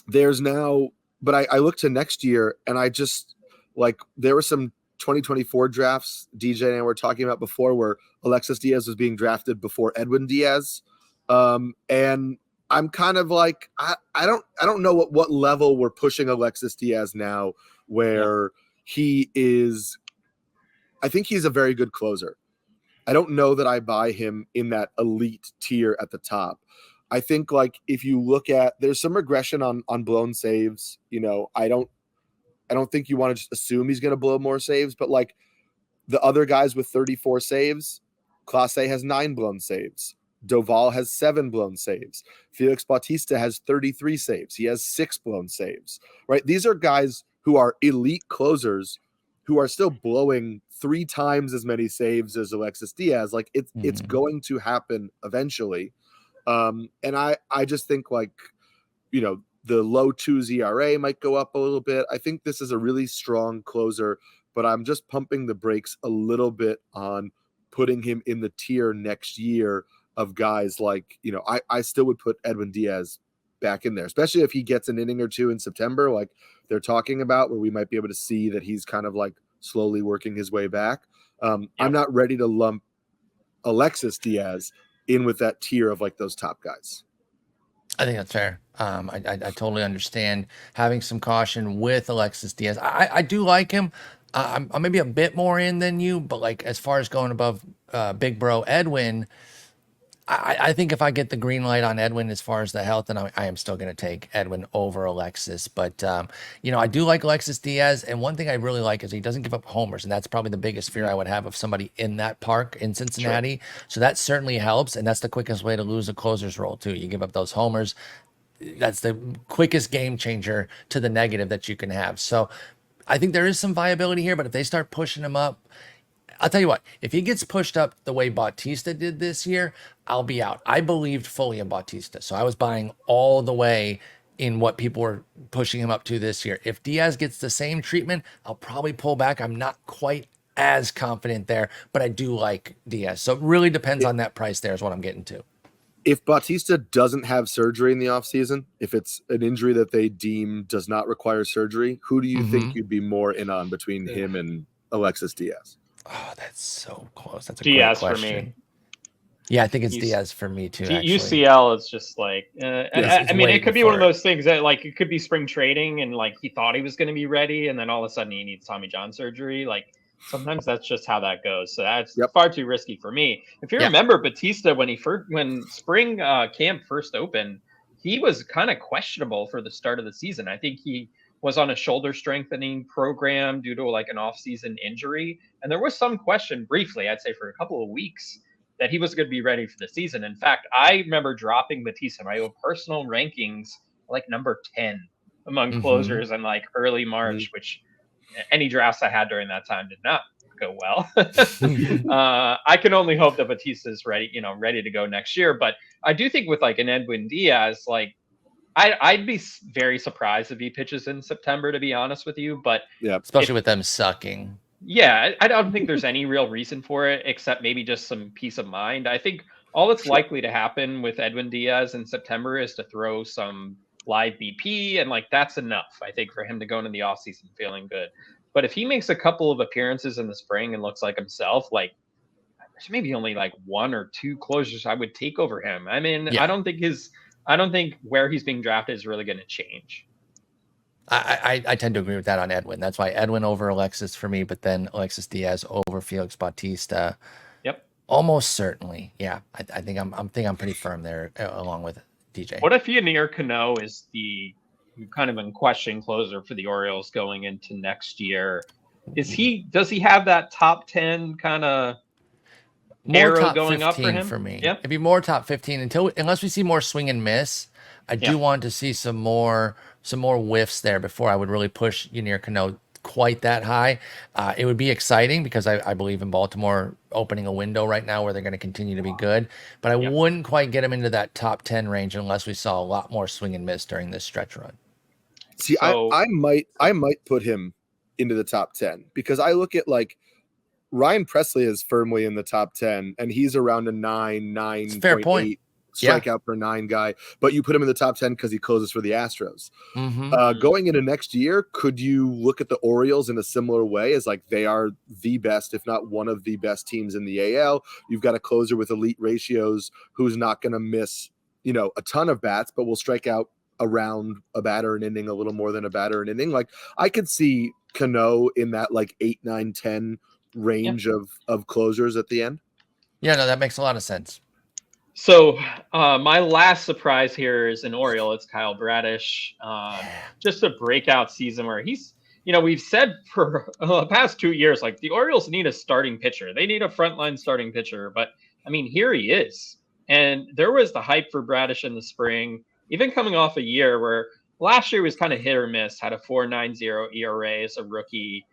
there's now, but I look to next year and I just there were some 2024 drafts DJ and I were talking about before where Alexis Diaz was being drafted before Edwin Diaz. And I'm kind of like, I don't know what level we're pushing Alexis Diaz now, where he is, I think he's a very good closer. I don't know that I buy him in that elite tier at the top. I think if you look at, there's some regression on blown saves. I don't think you want to just assume he's going to blow more saves, but the other guys with 34 saves, Clase has 9 blown saves. Doval has 7 blown saves. Felix Bautista has 33 saves. He has 6 blown saves, right? These are guys who are elite closers who are still blowing 3 times as many saves as Alexis Diaz. It's going to happen eventually. And I just think the low 2s ERA might go up a little bit. I think this is a really strong closer, but I'm just pumping the brakes a little bit on putting him in the tier next year of guys I still would put Edwin Diaz back in there, especially if he gets an inning or 2 in September, like they're talking about, where we might be able to see that he's kind of slowly working his way back. I'm not ready to lump Alexis Diaz in with that tier of those top guys. I think that's fair. I totally understand having some caution with Alexis Diaz. I do like him. I'm maybe a bit more in than you, but like as far as going above Big Bro Edwin, I think if I get the green light on Edwin as far as the health, then I am still going to take Edwin over Alexis. But, I do like Alexis Diaz. And one thing I really like is he doesn't give up homers. And that's probably the biggest fear I would have of somebody in that park in Cincinnati. Sure. So that certainly helps. And that's the quickest way to lose a closer's role, too. You give up those homers. That's the quickest game changer to the negative that you can have. So I think there is some viability here. But if they start pushing him up, I'll tell you what, if he gets pushed up the way Bautista did this year, I'll be out. I believed fully in Bautista. So I was buying all the way in what people were pushing him up to this year. If Diaz gets the same treatment, I'll probably pull back. I'm not quite as confident there, but I do like Diaz. So it really depends on that price there is what I'm getting to. If Bautista doesn't have surgery in the offseason, if it's an injury that they deem does not require surgery, who do you think you'd be more in on between him and Alexis Diaz? Oh, that's so close. That's a Diaz great question. for me. Yeah, I think it's Diaz for me too. Actually. UCL is just like, I mean, it could be one of those things that like it could be spring trading and like he thought he was going to be ready, and then all of a sudden he needs Tommy John surgery. Like sometimes that's just how that goes. So that's far too risky for me. If you remember Bautista when spring camp first opened, he was kind of questionable for the start of the season. I think he was on a shoulder strengthening program due to like an off-season injury. And there was some question briefly, I'd say for a couple of weeks, that he was going to be ready for the season. In fact, I remember dropping Bautista in my own personal rankings, like number 10 among closers in like early March, which any drafts I had during that time did not go well. I can only hope that Bautista is ready to go next year. But I do think with like an Edwin Diaz, like, I'd be very surprised if he pitches in September, to be honest with you. But especially with them sucking. Yeah, I don't think there's any real reason for it except maybe just some peace of mind. I think all that's likely to happen with Edwin Diaz in September is to throw some live BP, and like that's enough, I think, for him to go into the offseason feeling good. But if he makes a couple of appearances in the spring and looks like himself, like there's maybe only like one or two closers I would take over him. I mean, I don't think where he's being drafted is really going to change. I tend to agree with that on Edwin. That's why Edwin over Alexis for me, but then Alexis Diaz over Felix Bautista. Yep. Almost certainly. Yeah. I think I'm pretty firm there along with DJ. What if Yanier Cano is the kind of unquestioned closer for the Orioles going into next year? Does he have that top 10 kind of more arrow top going 15 up for him? For me? Yeah. It'd be more top 15 unless we see more swing and miss. I do want to see some more whiffs there before I would really push Yanier Cano quite that high. It would be exciting because I believe in Baltimore opening a window right now where they're going to continue to be good. But I wouldn't quite get him into that top 10 range unless we saw a lot more swing and miss during this stretch run. See, so, I might put him into the top 10 because I look at like Ryan Presley is firmly in the top 10 and he's around a 9.8 strikeout per 9 guy, but you put him in the top 10 because he closes for the Astros. Going into next year, could you look at the Orioles in a similar way as like they are the best, if not one of the best teams in the AL? You've got a closer with elite ratios who's not going to miss, a ton of bats, but will strike out around a batter an inning, a little more than a batter an inning. Like I could see Cano in that like 8, 9, 10 range of closers at the end. Yeah, no, that makes a lot of sense. So my last surprise here is an Oriole. It's Kyle Bradish. Just a breakout season where he's, we've said for the past 2 years, like the Orioles need a starting pitcher. They need a frontline starting pitcher. But I mean, here he is. And there was the hype for Bradish in the spring, even coming off a year where last year was kind of hit or miss, had a 4.90 ERA as a rookie.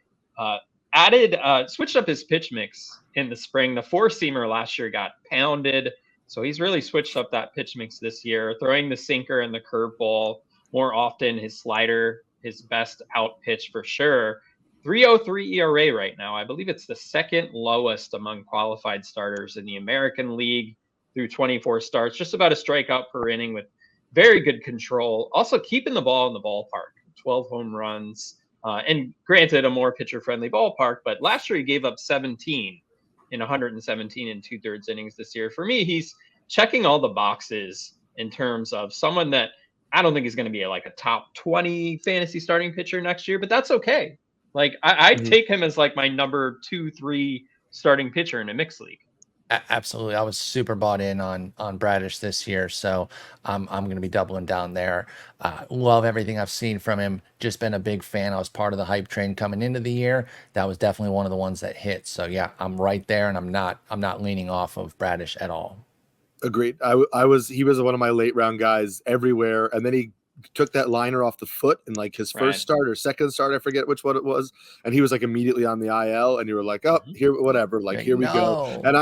Switched up his pitch mix in the spring. The 4-seamer last year got pounded. So he's really switched up that pitch mix this year, throwing the sinker and the curveball more often. His slider, his best out pitch for sure. 3.03 ERA right now. I believe it's the second lowest among qualified starters in the American League through 24 starts. Just about a strikeout per inning with very good control. Also keeping the ball in the ballpark. 12 home runs. And granted, a more pitcher-friendly ballpark, but last year he gave up 17 in 117 and 2/3 innings this year. For me, he's checking all the boxes in terms of someone that I don't think is going to be like a top 20 fantasy starting pitcher next year, but that's okay. Like I'd take him as like my number 2, 3 starting pitcher in a mixed league. Absolutely. I was super bought in on Bradish this year, so I'm going to be doubling down there. Love everything I've seen from him. Just been a big fan. I was part of the hype train coming into the year. That was definitely one of the ones that hit. So yeah, I'm right there, and I'm not leaning off of Bradish at all. Agreed. He was one of my late round guys everywhere, and then he took that liner off the foot in like his first start or second start, I forget which one it was, and he was like immediately on the IL, and you were like, oh, here, whatever, like here we go. And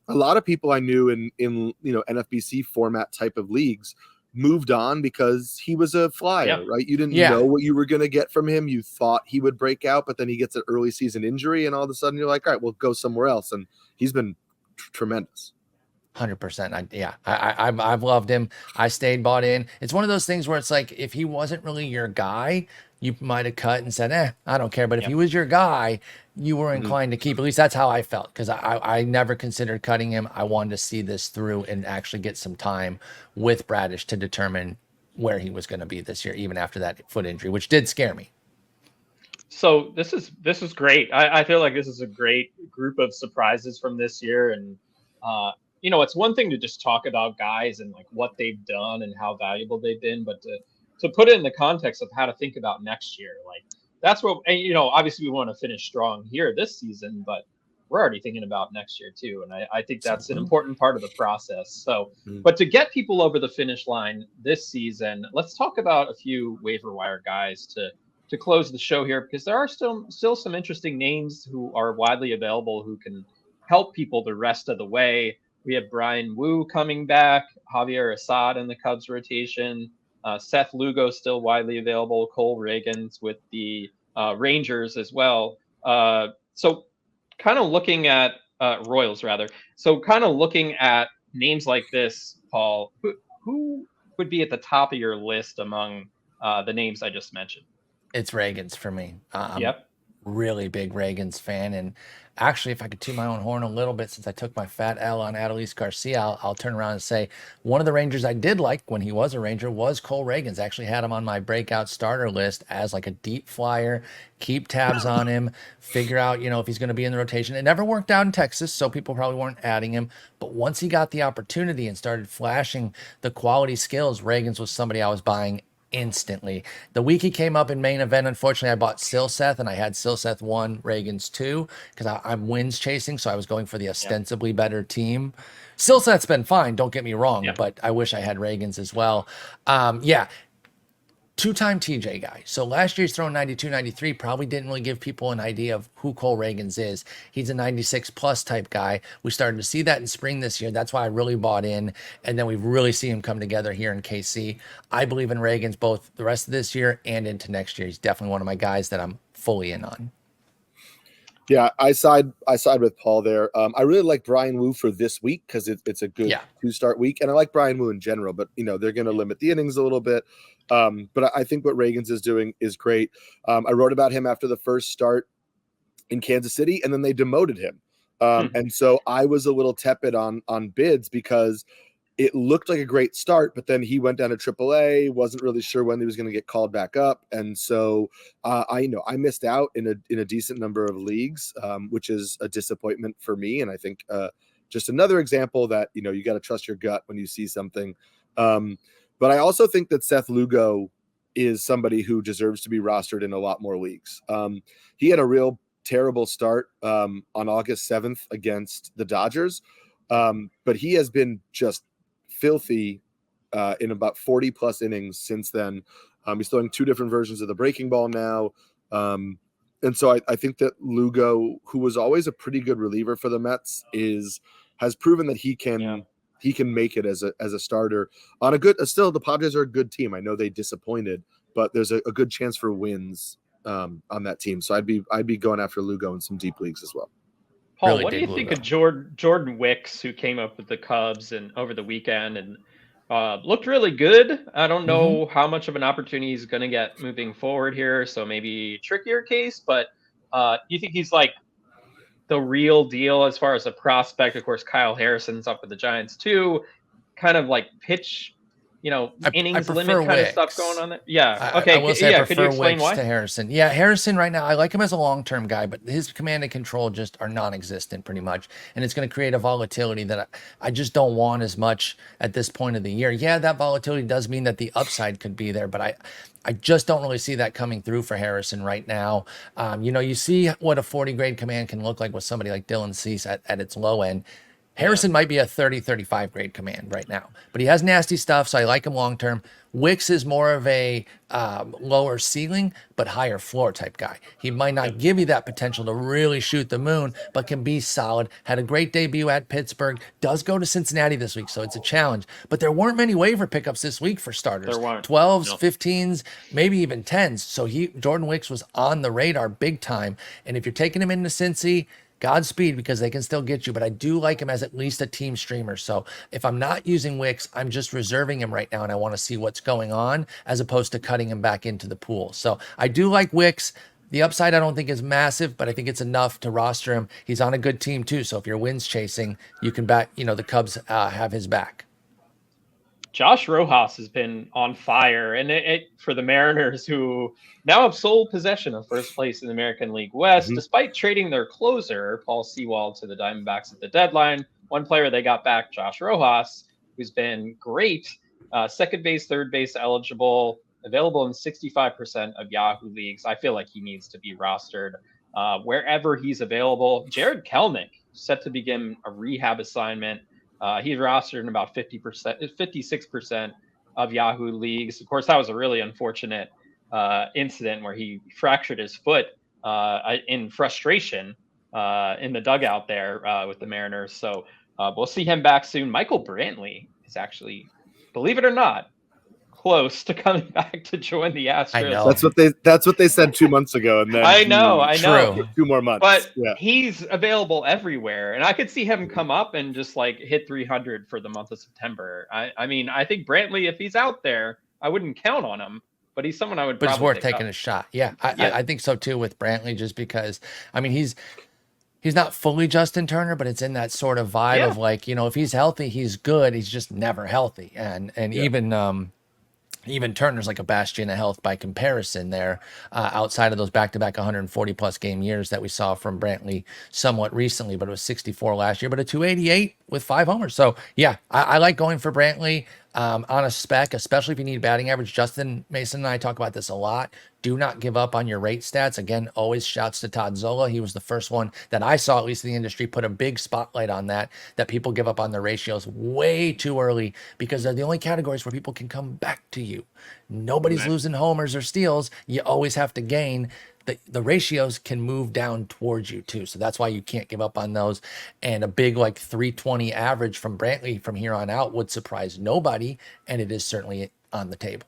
a lot of people I knew in NFBC format type of leagues moved on because he was a flyer, right? You didn't know what you were going to get from him. You thought he would break out, but then he gets an early season injury, and all of a sudden you're like, all right, we'll go somewhere else, and he's been tremendous. 100%. I've loved him. I stayed bought in. It's one of those things where it's like, if he wasn't really your guy, you might have cut and said, I don't care. But if he was your guy, you were inclined to keep. At least that's how I felt, because I never considered cutting him. I wanted to see this through and actually get some time with Bradish to determine where he was going to be this year, even after that foot injury, which did scare me. So this is great. I feel like this is a great group of surprises from this year. And, it's one thing to just talk about guys and like what they've done and how valuable they've been, but to put it in the context of how to think about next year, like that's what, obviously we want to finish strong here this season, but we're already thinking about next year too. And I think that's an important part of the process. So, but to get people over the finish line this season, let's talk about a few waiver wire guys to close the show here, because there are still some interesting names who are widely available who can help people the rest of the way. We have Brian Wu coming back, Javier Assad in the Cubs rotation, Seth Lugo still widely available, Cole Reagans with the Rangers as well. So kind of looking at Royals rather. So kind of looking at names like this, Paul, who would be at the top of your list among the names I just mentioned? It's Reagans for me. Really big Reagans fan. And actually, if I could toot my own horn a little bit, since I took my fat L on Adolis Garcia, I'll turn around and say one of the Rangers I did like when he was a Ranger was Cole Reagans. Actually had him on my breakout starter list as like a deep flyer, keep tabs on him, figure out, if he's going to be in the rotation. It never worked out in Texas, so people probably weren't adding him. But once he got the opportunity and started flashing the quality skills, Reagans was somebody I was buying instantly. The week he came up in main event, unfortunately, I bought Silseth, and I had Silseth 1, Reagans 2, because I'm wins chasing, so I was going for the ostensibly better team. Silseth's been fine, don't get me wrong, but I wish I had Reagans as well. Two-time TJ guy. So last year's throwing 92, 93 probably didn't really give people an idea of who Cole Reagans is. He's a 96 plus type guy. We started to see that in spring this year. That's why I really bought in. And then we really see him come together here in KC. I believe in Reagans both the rest of this year and into next year. He's definitely one of my guys that I'm fully in on. Yeah, I side with Paul there. I really like Brian Wu for this week because it's a good 2-start week, and I like Brian Wu in general. But they're going to limit the innings a little bit. But I think what Reagans is doing is great. I wrote about him after the first start in Kansas City, and then they demoted him. And so I was a little tepid on bids because it looked like a great start, but then he went down to AAA, wasn't really sure when he was going to get called back up. And so I missed out in a decent number of leagues, which is a disappointment for me. And I think just another example that, you got to trust your gut when you see something. But I also think that Seth Lugo is somebody who deserves to be rostered in a lot more leagues. He had a real terrible start on August 7th against the Dodgers, but he has been just filthy in about 40 plus innings since then. He's throwing 2 different versions of the breaking ball now. And so I think that Lugo, who was always a pretty good reliever for the Mets, has proven that he can make it as a starter on still the Padres are a good team. I know they disappointed, but there's a good chance for wins on that team. So I'd be going after Lugo in some deep leagues as well. Paul, really, what do you think of Jordan Wicks, who came up with the Cubs and over the weekend and looked really good? I don't know how much of an opportunity he's going to get moving forward here, so maybe trickier case. But do you think he's like the real deal as far as a prospect? Of course, Kyle Harrison's up with the Giants too. Kind of like pitch innings prefer limit kind of stuff Wicks. going on there. Yeah. I Okay. will say I Could you prefer explain Wicks why? to Harrison. Yeah, Harrison right now, I like him as a long-term guy, but his command and control just are non-existent pretty much. And it's going to create a volatility that I just don't want as much at this point of the year. Yeah, that volatility does mean that the upside could be there, but I just don't really see that coming through for Harrison right now. You see what a 40 grade command can look like with somebody like Dylan Cease at its low end. Harrison might be a 30, 35 grade command right now, but he has nasty stuff, so I like him long term. Wicks is more of a lower ceiling, but higher floor type guy. He might not give you that potential to really shoot the moon, but can be solid. Had a great debut at Pittsburgh, does go to Cincinnati this week, so it's a challenge. But there weren't many waiver pickups this week for starters. There weren't. 12s, 15s, maybe even 10s. So Jordan Wicks was on the radar big time. And if you're taking him into Cincy, Godspeed, because they can still get you, but I do like him as at least a team streamer. So if I'm not using Wicks, I'm just reserving him right now, and I want to see what's going on as opposed to cutting him back into the pool. So I do like Wicks. The upside I don't think is massive, but I think it's enough to roster him. He's on a good team too, so if you're wins chasing, you can back. The Cubs have his back. Josh Rojas has been on fire, and it for the Mariners, who now have sole possession of first place in the American League West, despite trading their closer, Paul Sewald, to the Diamondbacks at the deadline. One player they got back, Josh Rojas, who's been great, second base, third base eligible, available in 65% of Yahoo leagues. I feel like he needs to be rostered wherever he's available. Jared Kelnick, set to begin a rehab assignment. He's rostered in about 56% of Yahoo leagues. Of course, that was a really unfortunate incident where he fractured his foot in frustration in the dugout there with the Mariners. So we'll see him back soon. Michael Brantley is actually, believe it or not, close to coming back to join the Astros. I know. That's what they said 2 months ago, and then I know. 2 more months. But he's available everywhere, and I could see him come up and just like hit 300 for the month of September. I mean, I think Brantley, if he's out there, I wouldn't count on him, but he's someone I would. But it's probably worth taking a shot. Yeah, I think so too with Brantley, just because he's not fully Justin Turner, but it's in that sort of vibe of like, if he's healthy, he's good. He's just never healthy, and even Turner's like a bastion of health by comparison there, outside of those back-to-back 140 plus game years that we saw from Brantley somewhat recently, but it was 64 last year, but a 288 with 5 homers. So yeah, I like going for Brantley on a spec, especially if you need batting average. Justin Mason and I talk about this a lot. Do not give up on your rate stats. Again, always shouts to Todd Zola. He was the first one that I saw, at least in the industry, put a big spotlight on that people give up on their ratios way too early, because they're the only categories where people can come back to you. Nobody's losing homers or steals. You always have to gain. The ratios can move down towards you too. So that's why you can't give up on those. And a big like 320 average from Brantley from here on out would surprise nobody. And it is certainly on the table.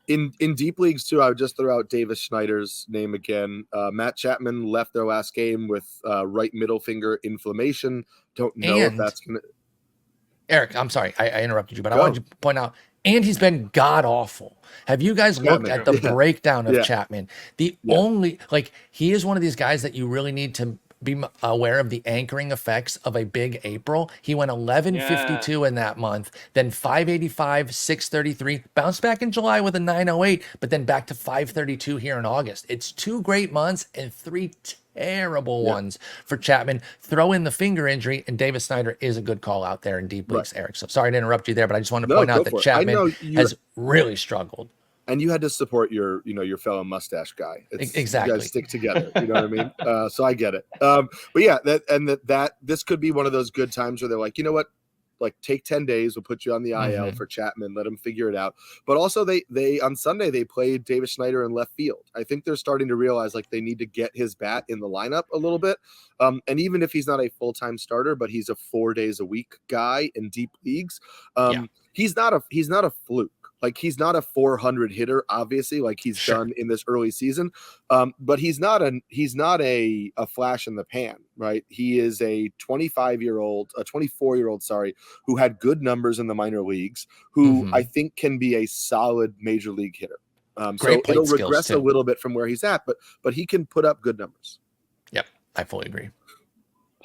In deep leagues too, I would just throw out Davis Schneider's name again. Matt Chapman left their last game with right middle finger inflammation. Don't know if that's gonna. Eric, I'm sorry, I interrupted you, but I wanted to point out, and he's been god awful. Have you guys looked at the breakdown of Chapman? Only he is one of these guys that you really need to be aware of the anchoring effects of a big April. He went 11.52 in that month, then 5.85, 6.33, bounced back in July with a 9.08, but then back to 5.32 here in August. It's 2 great months and 3 terrible ones for Chapman. Throw in the finger injury, and Davis Snyder is a good call out there in deep leagues, Eric. So sorry to interrupt you there, but I just wanted to point out that Chapman has really struggled. And you had to support your fellow mustache guy. Exactly. You guys stick together. You know what I mean? So I get it. But yeah, that this could be one of those good times where they're like, you know what? Like, take 10 days. We'll put you on the IL for Chapman. Let him figure it out. But also, they on Sunday they played Davis Schneider in left field. I think they're starting to realize like they need to get his bat in the lineup a little bit. And even if he's not a full-time starter, but he's a 4 days a week guy in deep leagues, he's not a fluke. Like, he's not a 400 hitter, obviously, like he's done in this early season. But he's not a flash in the pan, right? He is a 24-year-old, who had good numbers in the minor leagues, who I think can be a solid major league hitter. So it'll regress a little bit from where he's at, but he can put up good numbers. Yep, I fully agree.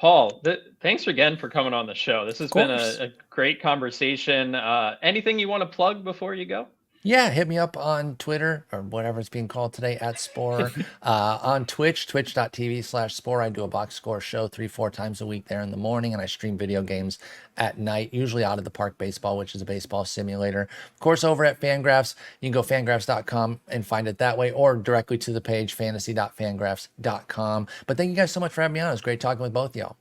Paul, thanks again for coming on the show. This has been course. a great conversation. Anything you want to plug before you go? Yeah, hit me up on Twitter or whatever it's being called today at Sporer. On Twitch, twitch.tv/Sporer. I do a box score show 3-4 times a week there in the morning, and I stream video games at night, usually Out of the Park Baseball, which is a baseball simulator. Of course, over at Fangraphs, you can go fangraphs.com and find it that way, or directly to the page fantasy.fangraphs.com. But thank you guys so much for having me on. It was great talking with both of y'all.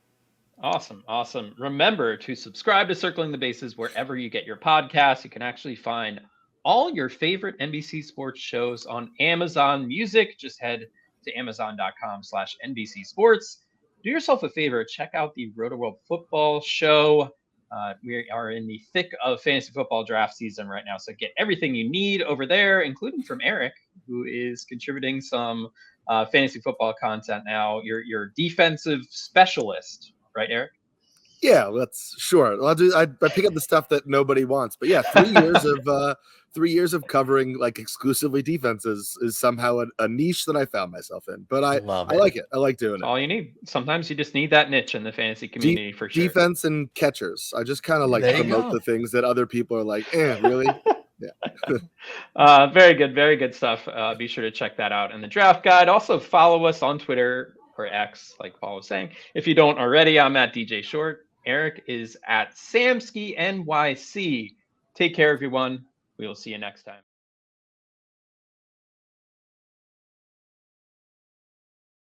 Awesome. Remember to subscribe to Circling the Bases wherever you get your podcasts. You can actually find all your favorite NBC Sports shows on Amazon Music. Just head to amazon.com/NBC Sports. Do yourself a favor, check out the Roto-World Football Show. We are in the thick of fantasy football draft season right now, so get everything you need over there, including from Eric, who is contributing some fantasy football content now. Your defensive specialist, right, Eric? Yeah, that's sure. I pick up the stuff that nobody wants, but yeah, 3 years of covering like exclusively defenses is somehow a niche that I found myself in. But I like it. I like doing it. All you need. Sometimes you just need that niche in the fantasy community for sure. Defense and catchers. I just kind of like promote the things that other people are like, really? Yeah. Very good stuff. Be sure to check that out in the draft guide. Also follow us on Twitter or X, like Paul was saying. If you don't already, I'm at DJ Short. Eric is at Samulksi NYC. Take care, everyone. We will see you next time.